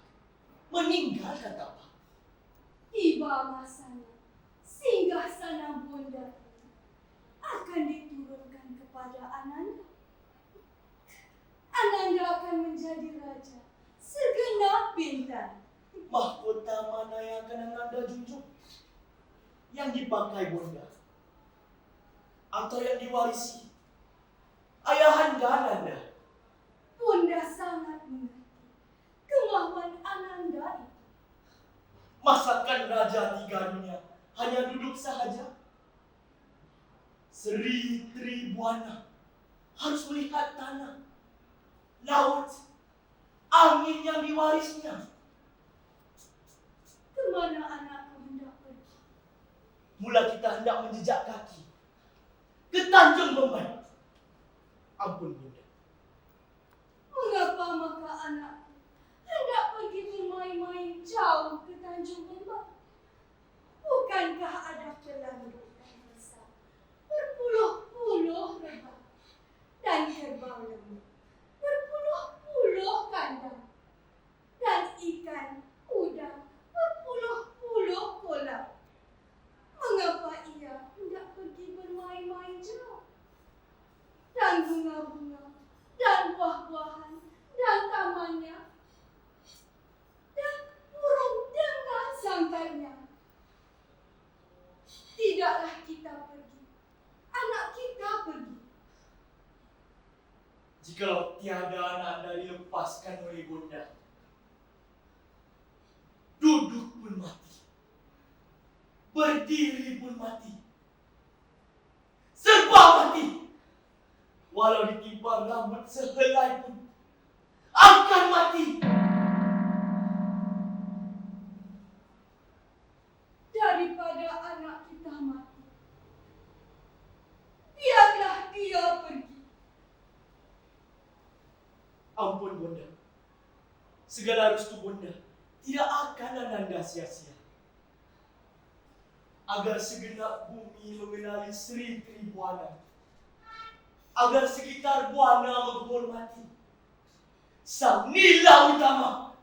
meninggalkan tapak. Tiba masanya singgah sana bunda. akan diturunkan kepada Ananda. Ananda akan menjadi raja segenap bintang. Mahkota mana yang akan Ananda junjung? Yang dipakai Bunda? Atau yang diwarisi ayahanda Ananda? Bunda sangat mengerti kemauan Ananda itu. Masakan Raja Tiga Dunia hanya duduk sahaja? Sri Tribuana harus melihat tanah, laut, angin yang diwarisnya. Kemana anakku hendak pergi? Mula kita hendak menjejak kaki ke Tanjung Bemban. Ampun Bunda, Mengapa maka anakku hendak pergi bermain-main jauh ke Tanjung Bemban? Bukankah ada pelanggan besar berpuluh-puluh rebah dan kerbau lembu berpuluh-puluh kandang dan ikan udang berpuluh-puluh kolam? Mengapa ia hendak pergi bermain-main jauh? Dan bunga-bunga dan buah-buahan dan tamannya dan burung dengan sangkarnya. Tidaklah kita pergi, anak kita pergi. jikalau tiada Ananda dilepaskan oleh Bunda, duduk pun mati, berdiri pun mati, serba mati. Walau ditimpa rambut sehelai pun akan mati. Daripada anak kita mati, biarlah dia pergi. Ampun Bunda, segala restu Bunda tidak akan Ananda sia-sia. Agar segenap bumi mengenali Sri Tribuana, agar sekitar Buana menghormati Sang Nila Utama.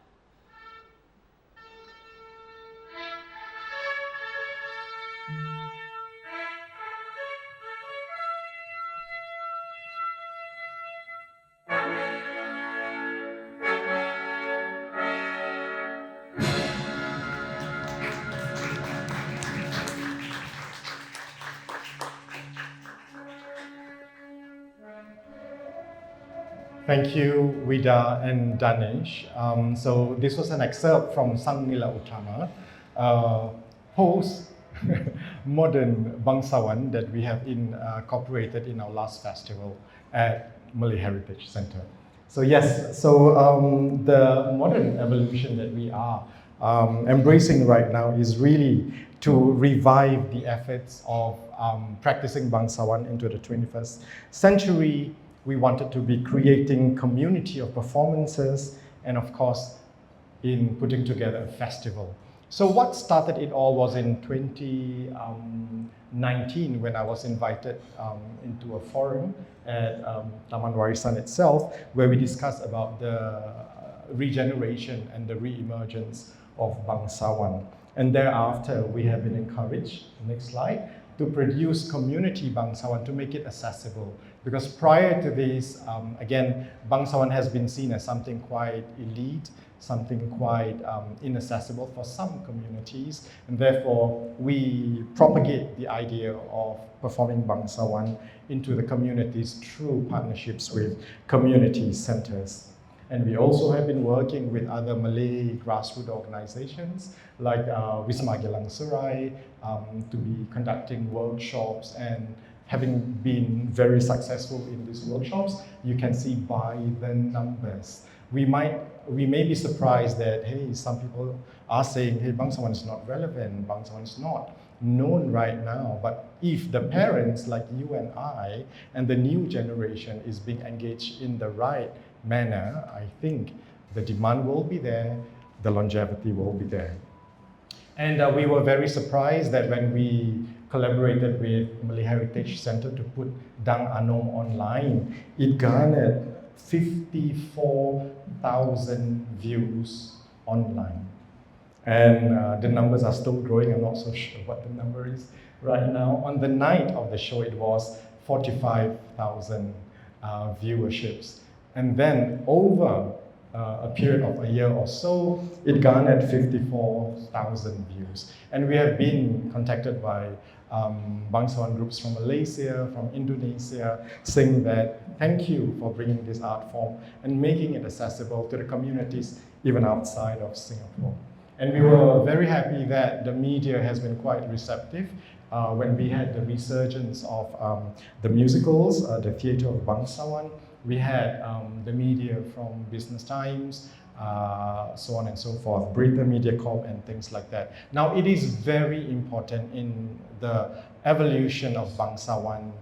Thank you, Vida and Danish. So this was an excerpt from Sang Nila Utama, post-modern Bangsawan that we have incorporated in our last festival at Malay Heritage Center. So yes, the modern evolution that we are embracing right now is really to revive the efforts of practicing Bangsawan into the 21st century. We wanted to be creating community of performances and of course in putting together a festival. So what started it all was in 2019 when I was invited into a forum at Taman Warisan itself where we discussed about the regeneration and the re-emergence of Bangsawan. And thereafter we have been encouraged, next slide, to produce community Bangsawan to make it accessible. Because prior to this, again, Bangsawan has been seen as something quite elite, something quite inaccessible for some communities, and therefore we propagate the idea of performing Bangsawan into the communities through partnerships with community centers. And we also have been working with other Malay grassroots organizations like Wisma Gelang Serai to be conducting workshops, and having been very successful in these workshops, you can see by the numbers. We may be surprised that, hey, some people are saying, hey, Bangsawan is not relevant, Bangsawan is not known right now. But if the parents like you and I and the new generation is being engaged in the right manner, I think the demand will be there, the longevity will be there. And we were very surprised that when we collaborated with Malay Heritage Center to put Dang Anom online, it garnered 54,000 views online. And the numbers are still growing. I'm not so sure what the number is right now. On the night of the show, it was 45,000 viewerships. And then over a period of a year or so, it garnered 54,000 views. And we have been contacted by bangsawan groups from Malaysia, from Indonesia, saying that thank you for bringing this art form and making it accessible to the communities even outside of Singapore. And we were very happy that the media has been quite receptive. When we had the resurgence of the musicals, the Theatre of Bangsawan, we had the media from Business Times, so on and so forth, Berita Media Corp and things like that. Now it is very important in the evolution of Bangsawan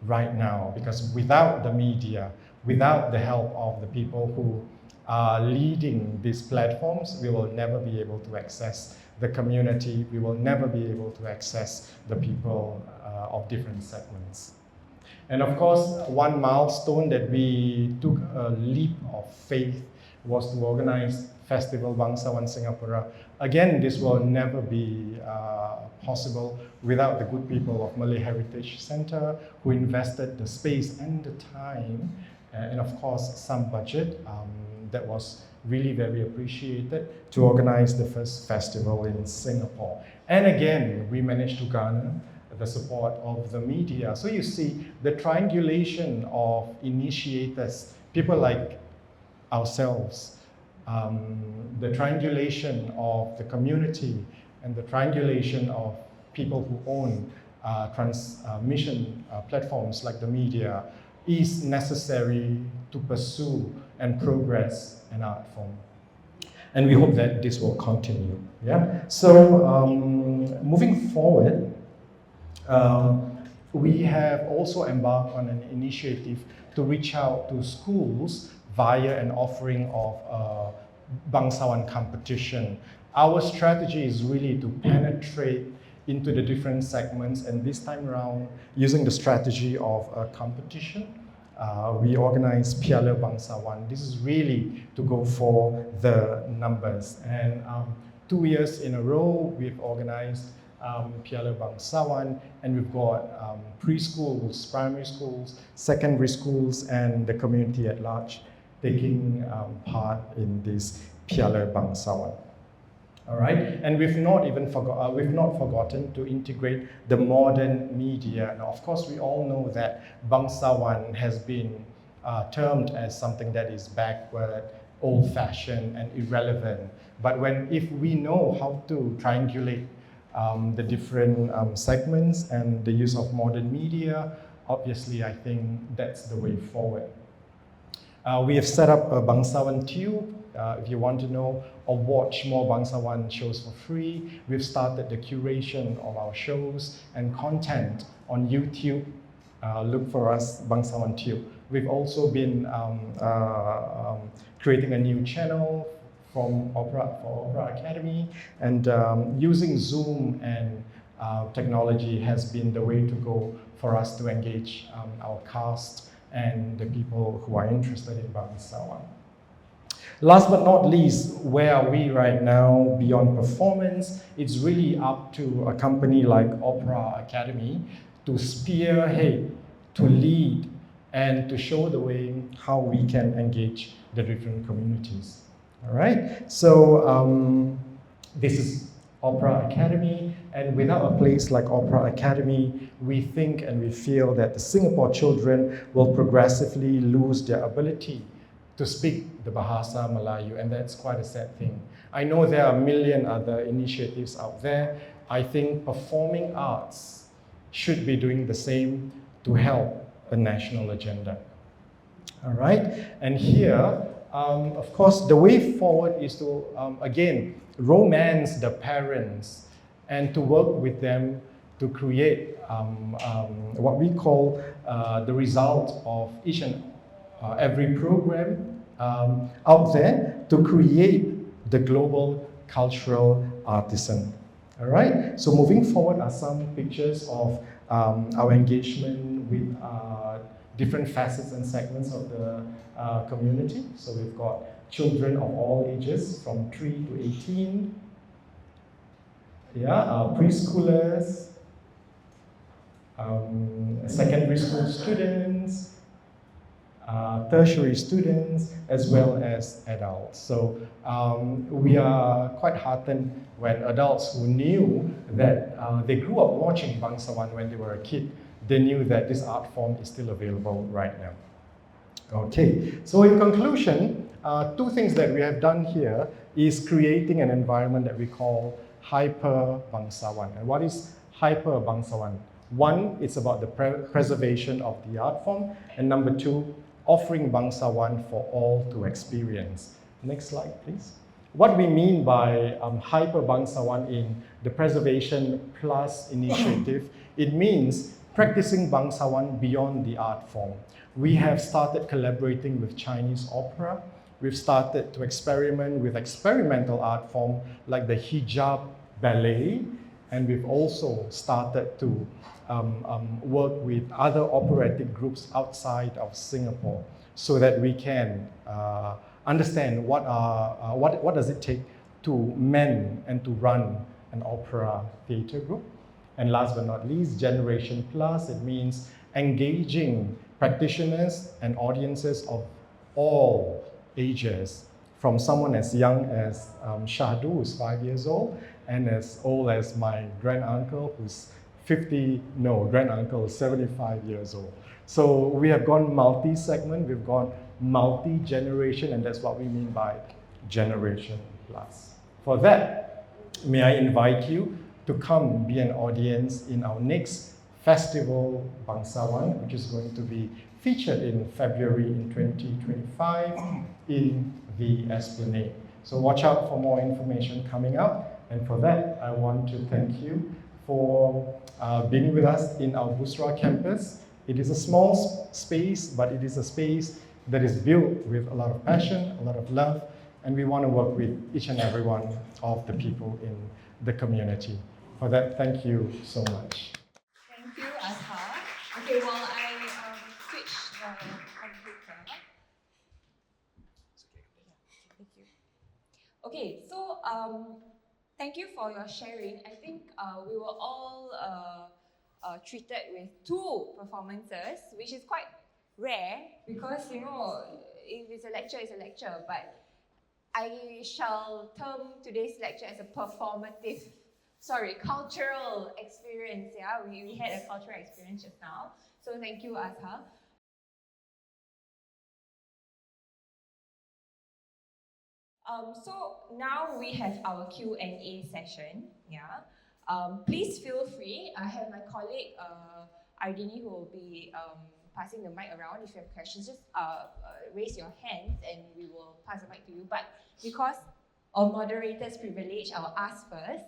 right now, because without the media, without the help of the people who are leading these platforms, we will never be able to access the community, we will never be able to access the people of different segments. And of course, one milestone that we took a leap of faith was to organize Festival Bangsawan Singapura. Again, this will never be possible without the good people of Malay Heritage Centre, who invested the space and the time, and of course some budget that was really very appreciated to organize the first festival in Singapore. And again, we managed to garner the support of the media. So you see the triangulation of initiators, people like ourselves, the triangulation of the community, and the triangulation of people who own transmission platforms like the media is necessary to pursue and progress an art form. And we hope that this will continue. Yeah. So moving forward, we have also embarked on an initiative to reach out to schools via an offering of a Bangsawan competition. Our strategy is really to penetrate into the different segments, and this time around, using the strategy of a competition, we organize Piala Bangsawan. This is really to go for the numbers. And 2 years in a row, we've organized Piala Bangsawan, and we've got preschools, primary schools, secondary schools, and the community at large taking part in this Piala Bangsawan. All right, and we've not forgotten to integrate the modern media. Now, of course, we all know that Bangsawan has been termed as something that is backward, old-fashioned, and irrelevant. But if we know how to triangulate the different segments and the use of modern media, obviously, I think that's the way forward. We have set up a Bangsawan Tube. If you want to know or watch more Bangsawan shows for free, we've started the curation of our shows and content on YouTube. Look for us, Bangsawan Tube. We've also been creating a new channel for Opera Academy, and using Zoom and technology has been the way to go for us to engage our cast and the people who are interested in Bangsawan. Last but not least, where are we right now beyond performance? It's really up to a company like Opera Academy to spearhead, to lead, and to show the way how we can engage the different communities. All right, so this is Opera Academy, and without a place like Opera Academy, we think and we feel that the Singapore children will progressively lose their ability to speak the Bahasa Melayu, and that's quite a sad thing. I know there are a million other initiatives out there. I think performing arts should be doing the same to help a national agenda. All right, and here, of course, the way forward is to, again, romance the parents and to work with them to create what we call the result of each and every program out there to create the global cultural artisan. All right, so moving forward are some pictures of our engagement with different facets and segments of the community. So we've got children of all ages from 3 to 18, preschoolers, secondary school students, tertiary students, as well as adults. So we are quite heartened when adults who knew that they grew up watching Bangsawan when they were a kid, they knew that this art form is still available right now. Okay, so in conclusion, two things that we have done here is creating an environment that we call hyper Bangsawan. And what is hyper Bangsawan? One, it's about the preservation of the art form, and number two, offering Bangsawan for all to experience. Next slide, please. What we mean by hyper Bangsawan in the Preservation Plus initiative, it means practicing Bangsawan beyond the art form. We have started collaborating with Chinese opera. We've started to experiment with experimental art form like the hijab ballet, and we've also started to work with other operatic groups outside of Singapore so that we can understand what does it take to man and to run an opera theatre group. And last but not least, Generation Plus, it means engaging practitioners and audiences of all ages, from someone as young as Shahdu, who's 5 years old, and as old as my granduncle, who's 75 years old. So we have gone multi-segment, we've gone multi-generation, and that's what we mean by Generation Plus. For that, may I invite you to come be an audience in our next festival, Bangsawan, which is going to be featured in February in 2025 in the Esplanade. So watch out for more information coming up. And for that, I want to thank you for being with us in our Busra campus. It is a small space, but it is a space that is built with a lot of passion, a lot of love, and we want to work with each and every one of the people in the community. For that, thank you so much. Thank you, Azhar. Okay, while I switch the computer. Thank you. Okay, so thank you for your sharing. I think we were all treated with 2 performances, which is quite rare because, you know, if it's a lecture, it's a lecture. But I shall term today's lecture as a cultural experience. Yeah, we had a cultural experience just now. So thank you, Azhar. So now we have our Q&A session. Yeah. Please feel free. I have my colleague Ardini who will be passing the mic around. If you have questions, just raise your hands and we will pass the mic to you. But because of moderator's privilege, I'll ask first.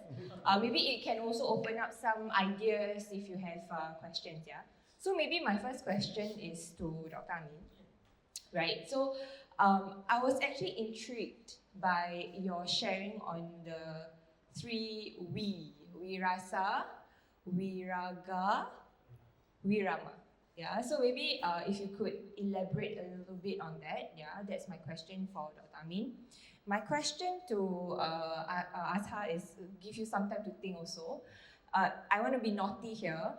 Maybe it can also open up some ideas if you have questions. Yeah. So maybe my first question is to Dr. Amin. Right. So I was actually intrigued by your sharing on the 3 we: Wirasa, Wiraga, Wirama. Yeah, so maybe if you could elaborate a little bit on that. Yeah, that's my question for Dr. Amin. My question to Azhar is give you some time to think also. I want to be naughty here.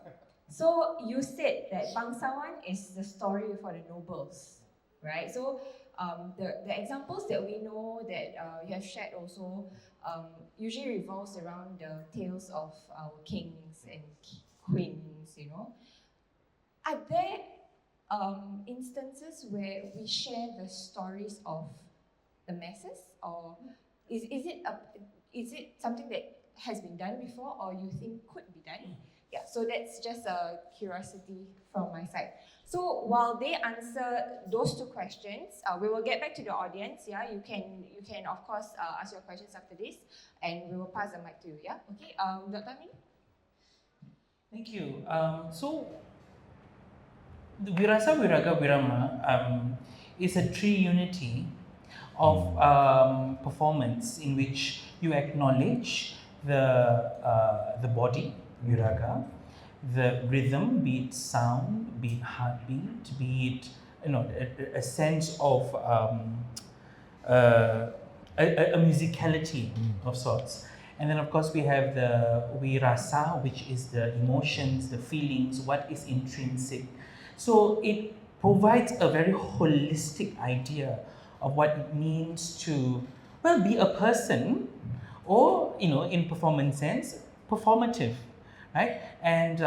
So you said that Bangsawan is the story for the nobles, right? So the examples that we know that you have shared also usually revolves around the tales of our kings and queens, you know. Are there instances where we share the stories of the masses, or is it something that has been done before, or you think could be done? Yeah, so that's just a curiosity from my side. So while they answer those 2 questions, we will get back to the audience. Yeah, you can of course ask your questions after this, and we will pass the mic to you. Yeah, okay. Dr. Amin? Thank you. So the Virasa, Viraga, Virama is a triunity of performance in which you acknowledge the body, Viraga, the rhythm, be it sound, be it heartbeat, be it a sense of a musicality of sorts, And then of course we have the wirasa, which is the emotions, the feelings, what is intrinsic. So it provides a very holistic idea of what it means to, well, be a person, or, you know, in performance sense, performative, right? And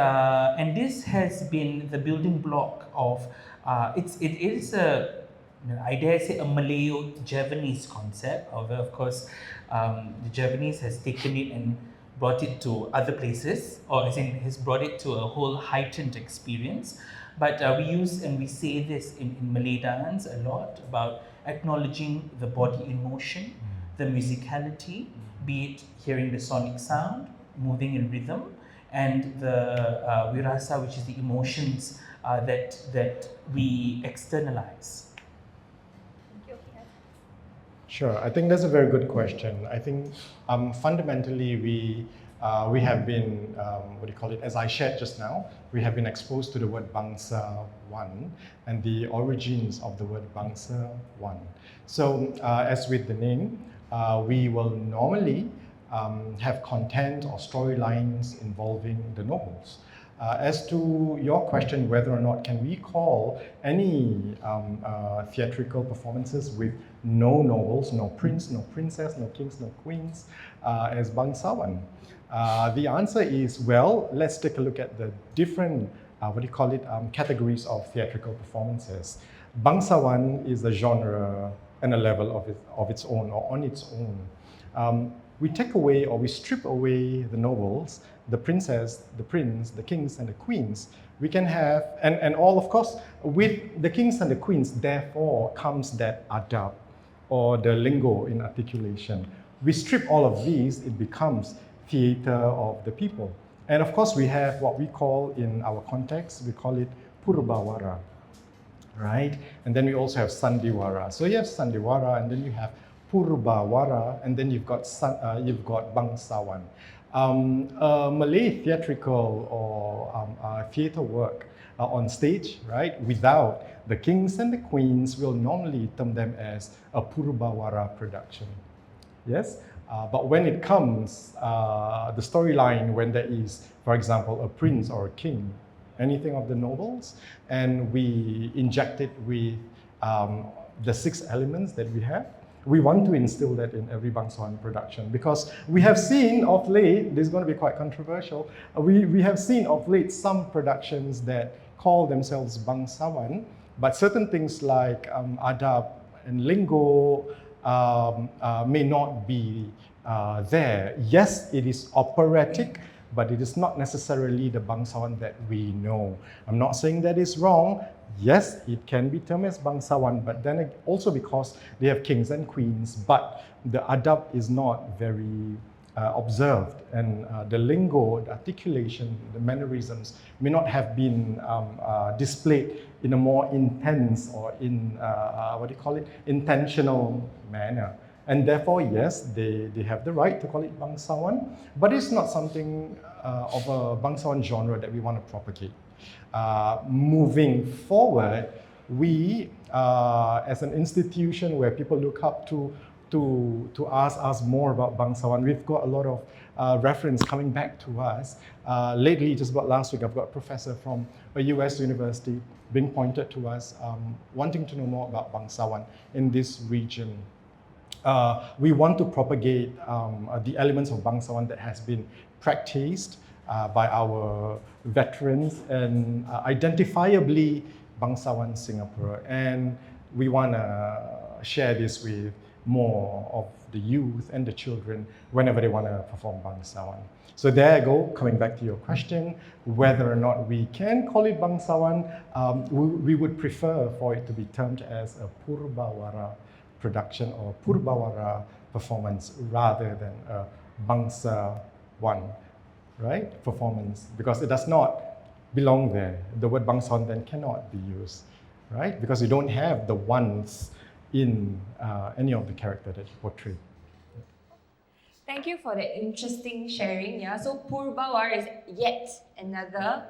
this has been the building block of, it is a, I dare say, a Malayo-Javanese concept. Although, of course, the Javanese has taken it and brought it to other places, or as in has brought it to a whole heightened experience. But we use and we say this in Malay dance a lot about acknowledging the body in motion, the musicality, be it hearing the sonic sound, moving in rhythm, and the wirasa, which is the emotions that we externalize. Sure, I think that's a very good question. I think fundamentally we have been, what do you call it, as I shared just now, we have been exposed to the word bangsawan and the origins of the word bangsawan. So as with the name, we will normally have content or storylines involving the nobles. As to your question, whether or not can we call any theatrical performances with no nobles, no prince, no princess, no kings, no queens, as bangsawan? The answer is, well, let's take a look at the different, categories of theatrical performances. Bangsawan is a genre and a level of its own, or on its own. We take away, or we strip away the nobles, the princess, the prince, the kings and the queens. We can have, and all, of course, with the kings and the queens, therefore comes that adab, or the lingo in articulation. We strip all of these, it becomes theater of the people. And of course, we have what we call, in our context, we call it purbawara, right? And then we also have sandiwara. So you have sandiwara, and then you have purbawara, and then you've got bangsawan. Malay theatrical or theater work on stage, right, without the kings and the queens, we'll normally term them as a purbawara production. Yes? But when it comes, the storyline, when there is, for example, a prince or a king, anything of the nobles, and we inject it with the 6 elements that we have, we want to instill that in every bangsawan production, because we have seen of late, this is going to be quite controversial, we have seen of late some productions that call themselves bangsawan, but certain things like adab and lingo may not be there. Yes, it is operatic, but it is not necessarily the bangsawan that we know. I'm not saying that is wrong. Yes, it can be termed as bangsawan, but then also because they have kings and queens, but the adab is not very observed, and the lingo, the articulation, the mannerisms may not have been displayed in a more intense or intentional manner. And therefore, yes, they have the right to call it bangsawan, but it's not something of a bangsawan genre that we want to propagate. Moving forward, we, as an institution where people look up to ask us more about bangsawan, we've got a lot of reference coming back to us. Lately, just about last week, I've got a professor from a US university being pointed to us, wanting to know more about bangsawan in this region. We want to propagate the elements of bangsawan that has been practiced by our veterans and identifiably bangsawan Singapore. And we want to share this with more of the youth and the children whenever they want to perform bangsawan. So there I go, coming back to your question, whether or not we can call it bangsawan, we would prefer for it to be termed as a purbawara production or purbawara performance rather than a bangsawan, right, performance, because it does not belong there. The word bangsawan then cannot be used, right, because you don't have the ones in any of the character that you portray. Thank you for that interesting sharing. Yeah, so purbawara is yet another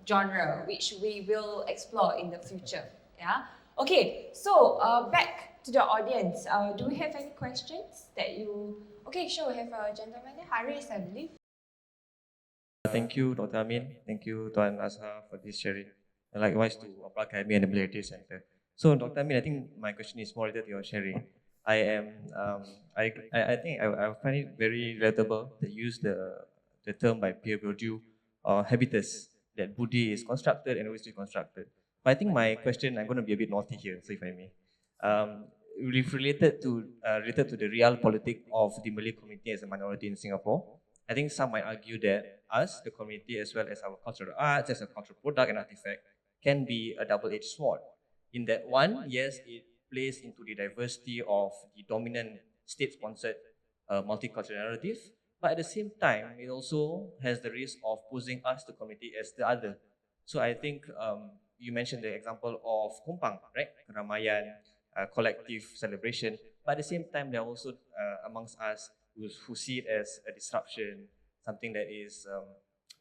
genre which we will explore in the future. Yeah. Okay, so back to the audience. Do we have any questions that you? Okay, sure. We have a gentleman there, Haris, I believe. Thank you, Dr. Amin. Thank you, Tuan Azhar, for this sharing. And likewise to Upper Academy and the Malay Center. So, Dr. Amin, I think my question is more related to your sharing. I am, I think I find it very relatable to use the term by Pierre Bourdieu, habitus, that Buddhi is constructed and always reconstructed. But I think my question, I'm going to be a bit naughty here, so if I may. Related to the realpolitik of the Malay community as a minority in Singapore. I think some might argue that us, the community, as well as our cultural arts, as a cultural product and artifact, can be a double-edged sword. In that one, yes, it plays into the diversity of the dominant state-sponsored multicultural narrative, but at the same time, it also has the risk of posing us, the community, as the other. So I think you mentioned the example of Kumpang, right? Keramaian, collective celebration, but at the same time, there are also amongst us who see it as a disruption, something that is,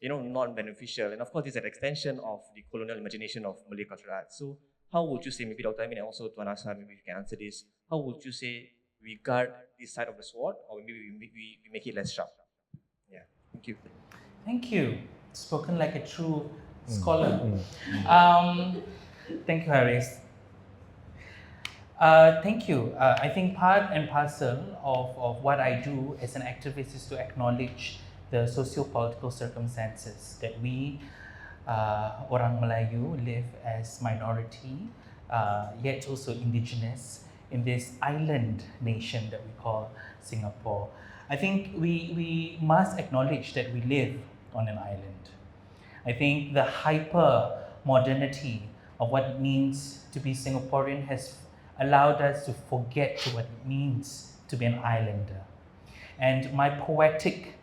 non-beneficial. And of course, it's an extension of the colonial imagination of Malay cultural arts. So how would you say, maybe Dr. Amin and also Tuan Asa, maybe you can answer this, how would you say we guard this side of the sword, or maybe we make it less sharp? Yeah, thank you. Thank you. Spoken like a true scholar. Thank you, Haris. Thank you. I think part and parcel of what I do as an activist is to acknowledge the socio-political circumstances that we, orang Melayu, live as minority, yet also indigenous in this island nation that we call Singapore. I think we must acknowledge that we live on an island. I think the hyper modernity of what it means to be Singaporean has allowed us to forget what it means to be an islander. And my poetic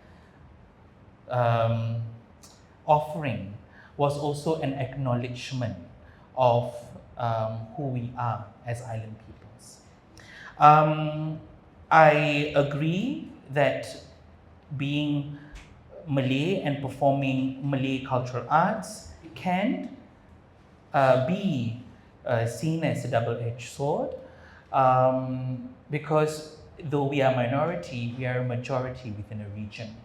offering was also an acknowledgement of who we are as island peoples. I agree that being Malay and performing Malay cultural arts can be seen as a double-edged sword, because though we are minority, we are a majority within a region.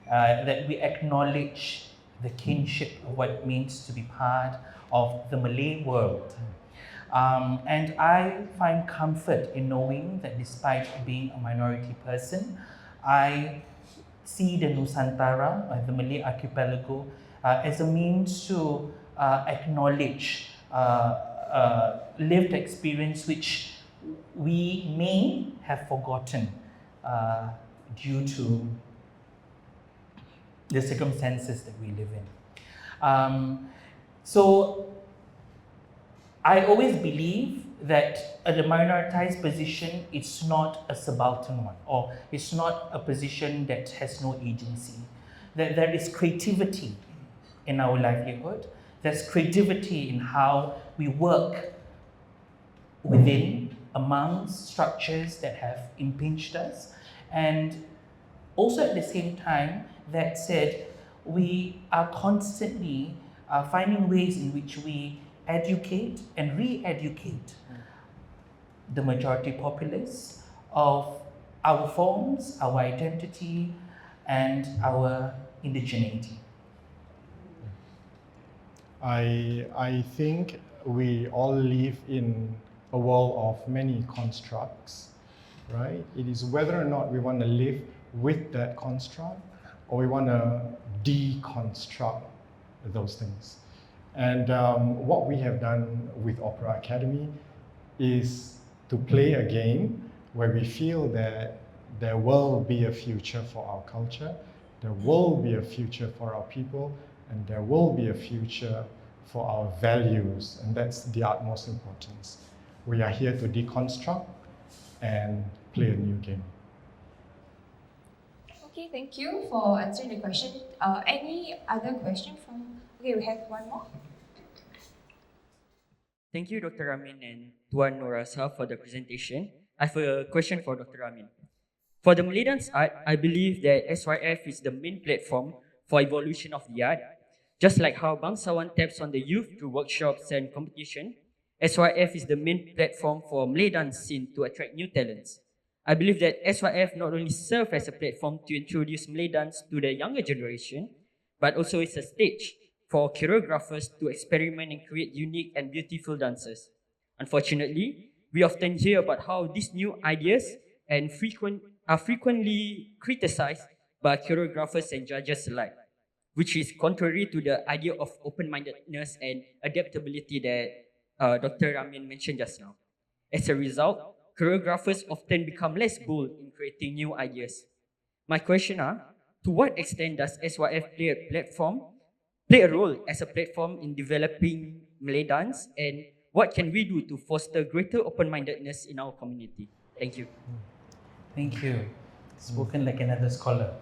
That we acknowledge the kinship of what it means to be part of the Malay world. And I find comfort in knowing that despite being a minority person, I see the Nusantara, the Malay archipelago, as a means to acknowledge lived experience which we may have forgotten due to the circumstances that we live in. So I always believe that the minoritized position is not a subaltern one, or it's not a position that has no agency. That there is creativity in our livelihood. There's creativity in how we work within, amongst structures that have impinged us. And also at the same time, that said, we are constantly finding ways in which we educate and re-educate the majority populace of our forms, our identity, and our indigeneity. I think we all live in a world of many constructs, right? It is whether or not we want to live with that construct or we want to deconstruct those things. And what we have done with Opera Academy is to play a game where we feel that there will be a future for our culture, there will be a future for our people, and there will be a future for our values, and that's the utmost importance. We are here to deconstruct and play a new game. Okay, thank you for answering the question. Any other question from? Okay, we have one more. Thank you, Dr. Amin and Tuan Norasa, for the presentation. I have a question for Dr. Amin. For the Malay dance art, I believe that SYF is the main platform for evolution of the art. Just like how Bangsawan taps on the youth through workshops and competition, SYF is the main platform for Malay dance scene to attract new talents. I believe that SYF not only serves as a platform to introduce Malay dance to the younger generation, but also is a stage for choreographers to experiment and create unique and beautiful dances. Unfortunately, we often hear about how these new ideas are frequently criticized by choreographers and judges alike, which is contrary to the idea of open-mindedness and adaptability that Dr. Ramin mentioned just now. As a result, choreographers often become less bold in creating new ideas. My question are, to what extent does SYF play a role as a platform in developing Malay dance, and what can we do to foster greater open-mindedness in our community? Thank you. Thank you. Spoken like another scholar.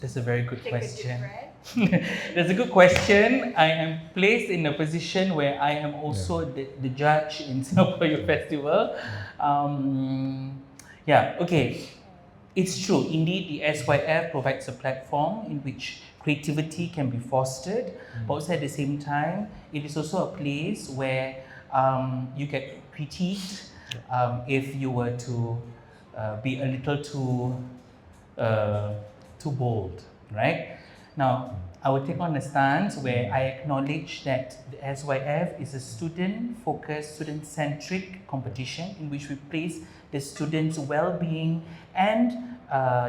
That's a very good question. That's a good question. I am placed in a position where I am also the judge in Singapore Youth Festival. Okay. It's true. Indeed, the SYF provides a platform in which creativity can be fostered, but also at the same time, it is also a place where you get critiqued if you were to be a little too bold, right? Now, I will take on a stance where I acknowledge that the SYF is a student-focused, student-centric competition in which we place the students' well-being and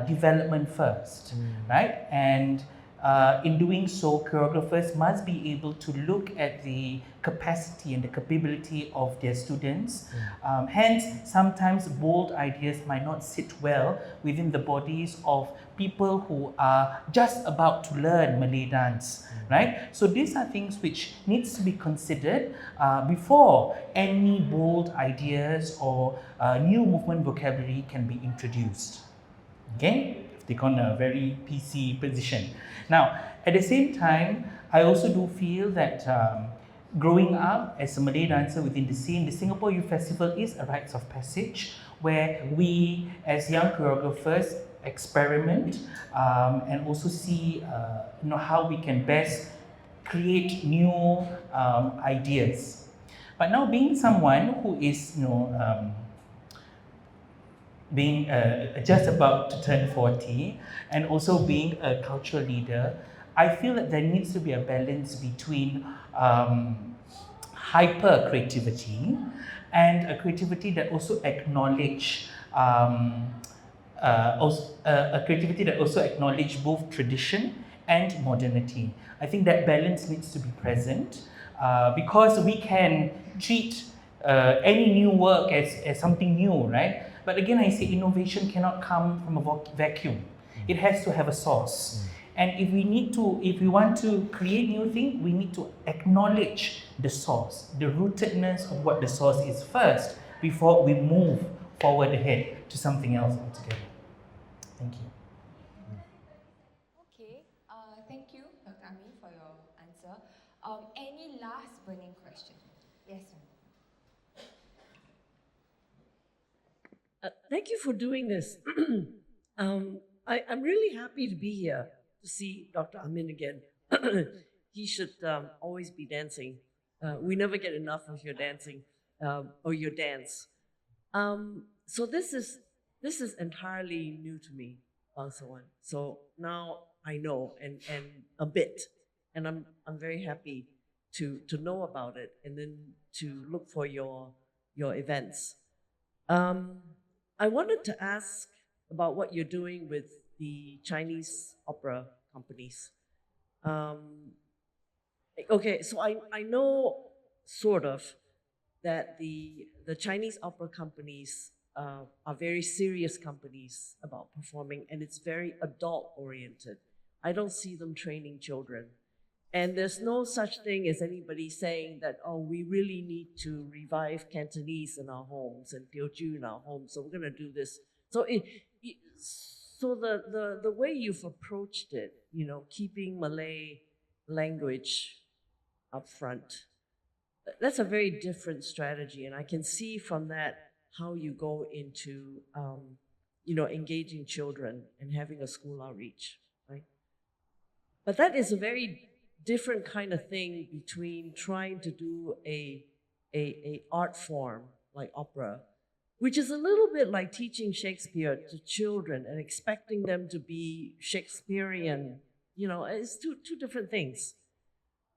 development first, right? And in doing so, choreographers must be able to look at the capacity and the capability of their students. Hence, sometimes bold ideas might not sit well within the bodies of people who are just about to learn Malay dance, right? So these are things which needs to be considered before any bold ideas or new movement vocabulary can be introduced. Okay? Take on a very PC position. Now, at the same time, I also do feel that growing up as a Malay dancer within the scene, the Singapore Youth Festival is a rites of passage where we, as young choreographers, experiment and also see how we can best create new ideas. But now, being someone who is, being just about to turn 40 and also being a cultural leader, I feel that there needs to be a balance between hyper creativity and a creativity that also acknowledge a creativity that also acknowledge both tradition and modernity. I think that balance needs to be present because we can treat any new work as something new, right? But again, I say innovation cannot come from a vacuum. It has to have a source. And if we want to create new things, we need to acknowledge the source, the rootedness of what the source is first, before we move forward ahead to something else altogether. Thank you. Okay, thank you, Dr. Ami, for your answer. Any last burning question? Yes, ma'am. Thank you for doing this. I'm really happy to be here to see Dr. Amin again. He should always be dancing. We never get enough of your dancing or your dance. So this is entirely new to me, Bangsawan. So now I know and a bit, and I'm very happy to know about it and then to look for your events. I wanted to ask about what you're doing with the Chinese opera companies. Okay, so I know sort of that the Chinese opera companies are very serious companies about performing, and it's very adult oriented. I don't see them training children. And there's no such thing as anybody saying that, oh, we really need to revive Cantonese in our homes and Teochew in our homes, so we're going to do this. So the way you've approached it, keeping Malay language up front, that's a very different strategy. And I can see from that how you go into, engaging children and having a school outreach, right? But that is a very different kind of thing between trying to do a art form like opera, which is a little bit like teaching Shakespeare to children and expecting them to be Shakespearean. You know, it's two different things.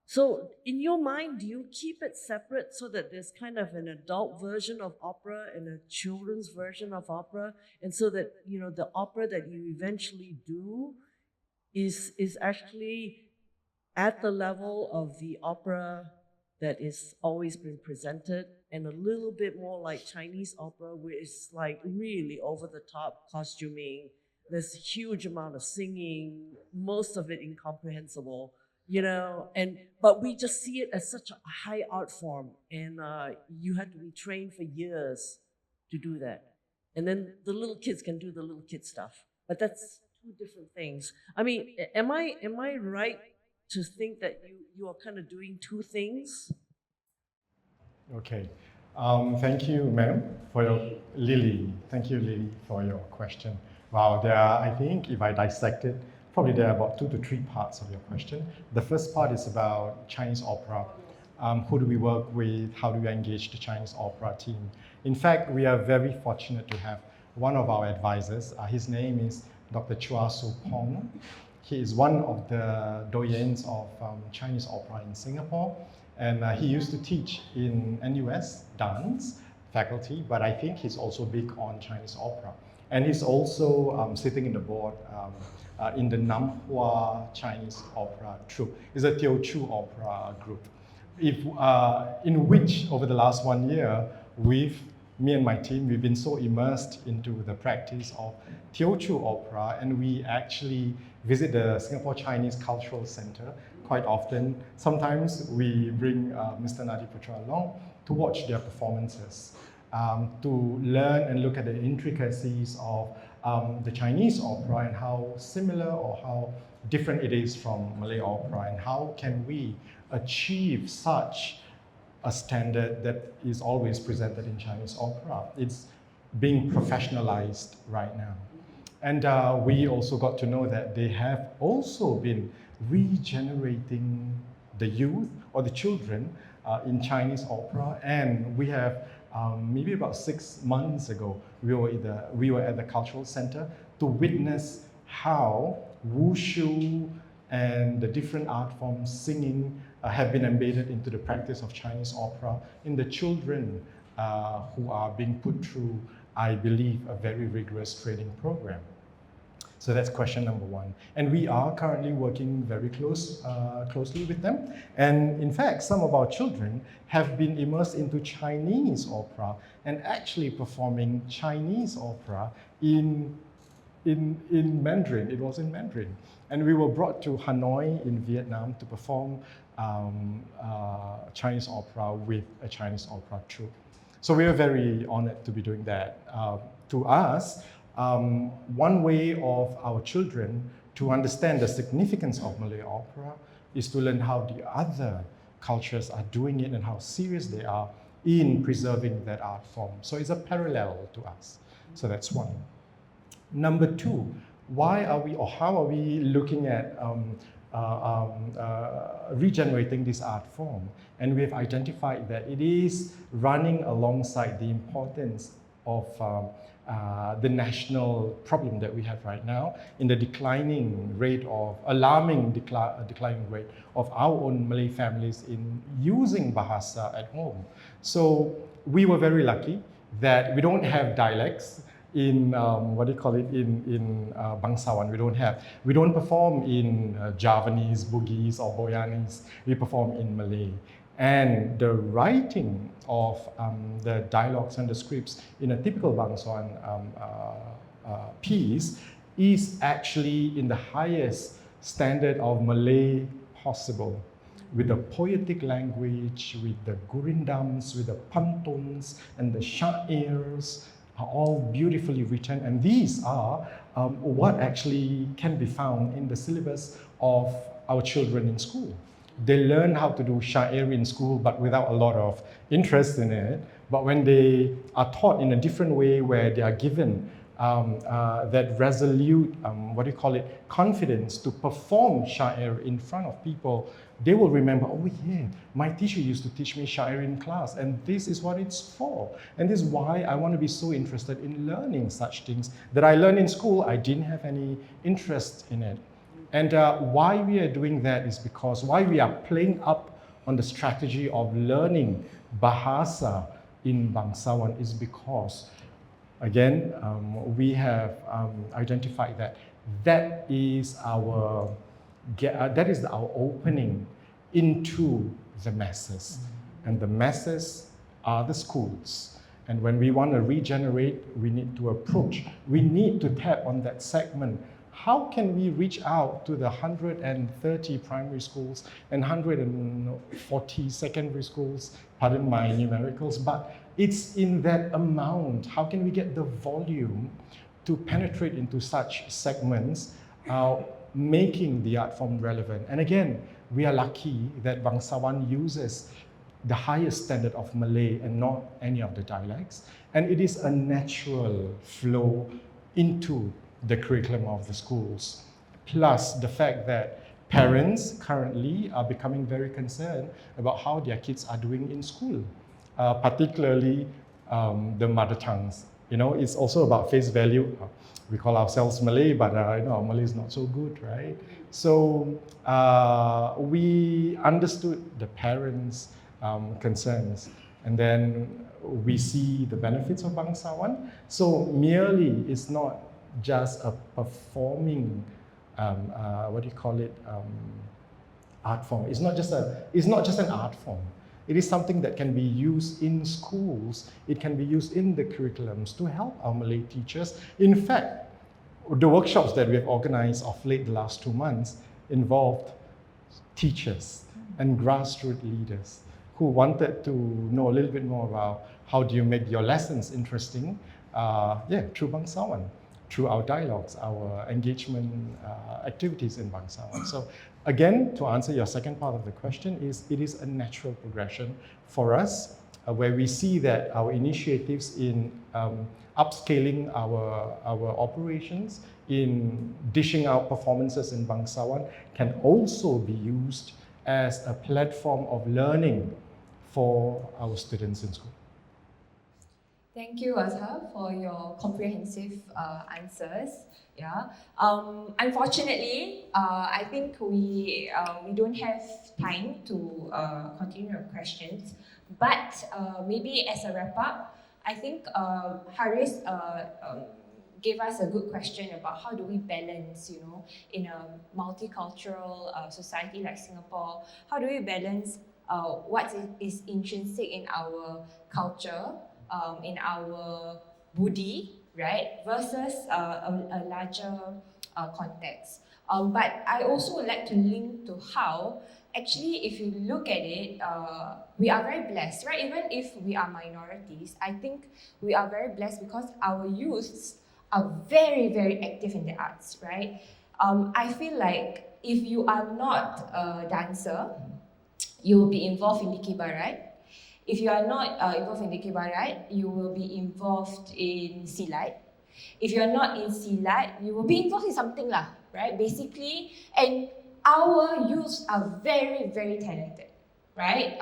So in your mind, do you keep it separate so that there's kind of an adult version of opera and a children's version of opera, and so that, you know, the opera that you eventually do is actually at the level of the opera that is always been presented, and a little bit more like Chinese opera, where it's like really over the top costuming, there's a huge amount of singing, most of it incomprehensible, you know, but we just see it as such a high art form, and you had to be trained for years to do that. And then the little kids can do the little kid stuff, but that's two different things. I mean, am I right to think that you are kind of doing two things? Okay. Thank you, ma'am, for your Lily. Thank you, Lily, for your question. Wow, there are, I think, if I dissect it, probably there are about 2 to 3 parts of your question. The first part is about Chinese opera. Who do we work with? How do we engage the Chinese opera team? In fact, we are very fortunate to have one of our advisors. His name is Dr. Chua Su Pong. He is one of the doyens of Chinese opera in Singapore, and he used to teach in NUS dance faculty, but I think he's also big on Chinese opera. And he's also sitting in the board in the Nam Hua Chinese opera troupe. It's a Teochew opera group, in which over the last 1 year, me and my team, we've been so immersed into the practice of Teochew opera, and we actually visit the Singapore Chinese Cultural Center quite often. Sometimes we bring Mr. Nadi Putra along to watch their performances, to learn and look at the intricacies of the Chinese opera and how similar or how different it is from Malay opera, and how can we achieve such a standard that is always presented in Chinese opera. It's being professionalized right now. And we also got to know that they have also been regenerating the youth or the children in Chinese opera. And we have maybe about 6 months ago, we were at the cultural center to witness how wushu and the different art forms, singing, have been embedded into the practice of Chinese opera in the children who are being put through, I believe, a very rigorous training program. So that's question number 1. And we are currently working very closely with them. And in fact, some of our children have been immersed into Chinese opera and actually performing Chinese opera in Mandarin. It was in Mandarin. And we were brought to Hanoi in Vietnam to perform Chinese opera with a Chinese opera troupe. So we are very honored to be doing that. To us, one way of our children to understand the significance of Malay opera is to learn how the other cultures are doing it and how serious they are in preserving that art form. So it's a parallel to us. So that's one. Number 2, why are we, or how are we looking at regenerating this art form? And we have identified that it is running alongside the importance of the national problem that we have right now in the declining rate of, alarming declining rate of our own Malay families in using Bahasa at home. So we were very lucky that we don't have dialects in in Bangsawan. We don't perform in Javanese, Bugis or Boyanese. We perform in Malay. And the writing of the dialogues and the scripts in a typical Bangsawan piece is actually in the highest standard of Malay possible, with the poetic language, with the gurindams, with the pantuns and the syairs, are all beautifully written, and these are what actually can be found in the syllabus of our children in school. They learn how to do syair in school, but without a lot of interest in it. But when they are taught in a different way, where they are given that resolute, confidence to perform Syair in front of people, they will remember, oh yeah, my teacher used to teach me Syair in class, and this is what it's for. And this is why I want to be so interested in learning such things that I learned in school. I didn't have any interest in it. And why we are doing that is because why we are playing up on the strategy of learning Bahasa in Bangsawan is because, again, we have identified that is our opening into the masses. And the masses are the schools. And when we want to regenerate, we need to tap on that segment. How can we reach out to the 130 primary schools and 140 secondary schools? Pardon my numericals, but it's in that amount. How can we get the volume to penetrate into such segments, making the art form relevant? And again, we are lucky that Bangsawan uses the highest standard of Malay and not any of the dialects. And it is a natural flow into the curriculum of the schools. Plus the fact that parents currently are becoming very concerned about how their kids are doing in school, particularly the mother tongues. It's also about face value. We call ourselves Malay, but our Malay is not so good, right? So we understood the parents' concerns, and then we see the benefits of Bangsawan. So merely it's not just a performing, art form. It's not just an art form. It is something that can be used in schools. It can be used in the curriculums to help our Malay teachers. In fact, the workshops that we have organized of late the last 2 months involved teachers and grassroots leaders who wanted to know a little bit more about how do you make your lessons interesting, through Bangsawan, through our dialogues, our engagement activities in Bangsawan. So again, to answer your second part of the question, it is a natural progression for us, where we see that our initiatives in upscaling our operations, in dishing out performances in Bangsawan, can also be used as a platform of learning for our students in school. Thank you, Azhar, for your comprehensive answers. Yeah. Unfortunately, I think we don't have time to continue your questions. But maybe as a wrap up, I think Haris gave us a good question about how do we balance, in a multicultural society like Singapore, how do we balance what is intrinsic in our culture, in our budi, right, versus a larger context. But I also would like to link to how, actually, if you look at it, we are very blessed, right? Even if we are minorities, I think we are very blessed because our youths are very, very active in the arts, right? I feel like if you are not a dancer, you will be involved in Dikir Barat. If you are not involved in Dikir Barat, you will be involved in Silat. If you are not in Silat, you will be involved in something lah, right? Basically, and our youths are very, very talented, right?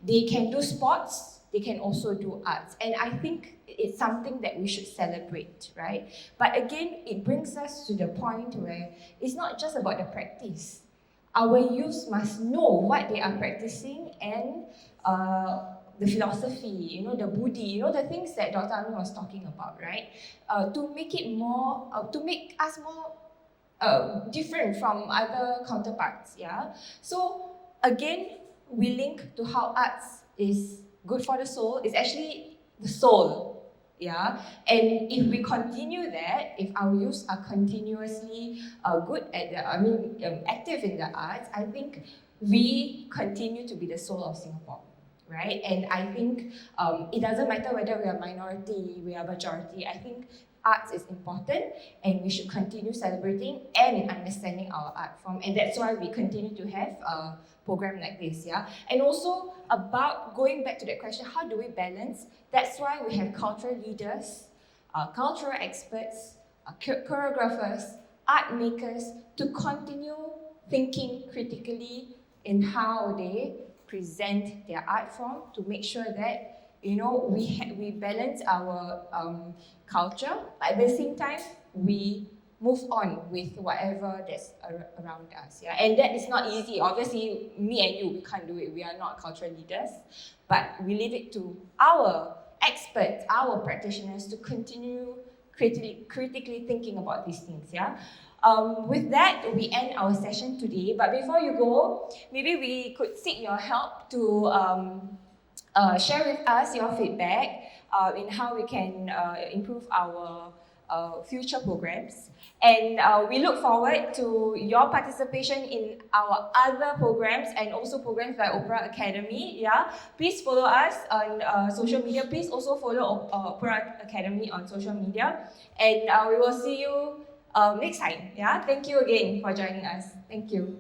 They can do sports, they can also do arts. And I think it's something that we should celebrate, right? But again, it brings us to the point where it's not just about the practice. Our youths must know what they are practicing and the philosophy, the budi, the things that Dr. Amin was talking about, right? To make it more, to make us more different from other counterparts, yeah? So again, we link to how arts is good for the soul. It's actually the soul, yeah? And if we continue that, if our youths are continuously good at active in the arts, I think we continue to be the soul of Singapore, right? And I think it doesn't matter whether we are minority, we are majority. I think arts is important and we should continue celebrating and understanding our art form. And that's why we continue to have a program like this, yeah? And also about going back to that question, how do we balance? That's why we have cultural leaders cultural experts, choreographers, art makers to continue thinking critically in how they present their art form to make sure that we balance our culture, but at the same time we move on with whatever that's around us. Yeah, and that is not easy. Obviously, me and you, we can't do it. We are not cultural leaders, but we leave it to our experts, our practitioners to continue critically thinking about these things. Yeah. With that, we end our session today. But before you go, maybe we could seek your help to share with us your feedback in how we can improve our future programs. And we look forward to your participation in our other programs and also programs like Opera Academy. Yeah, please follow us on social media. Please also follow Opera Academy on social media. And we will see you next time. Yeah, thank you again for joining us. Thank you.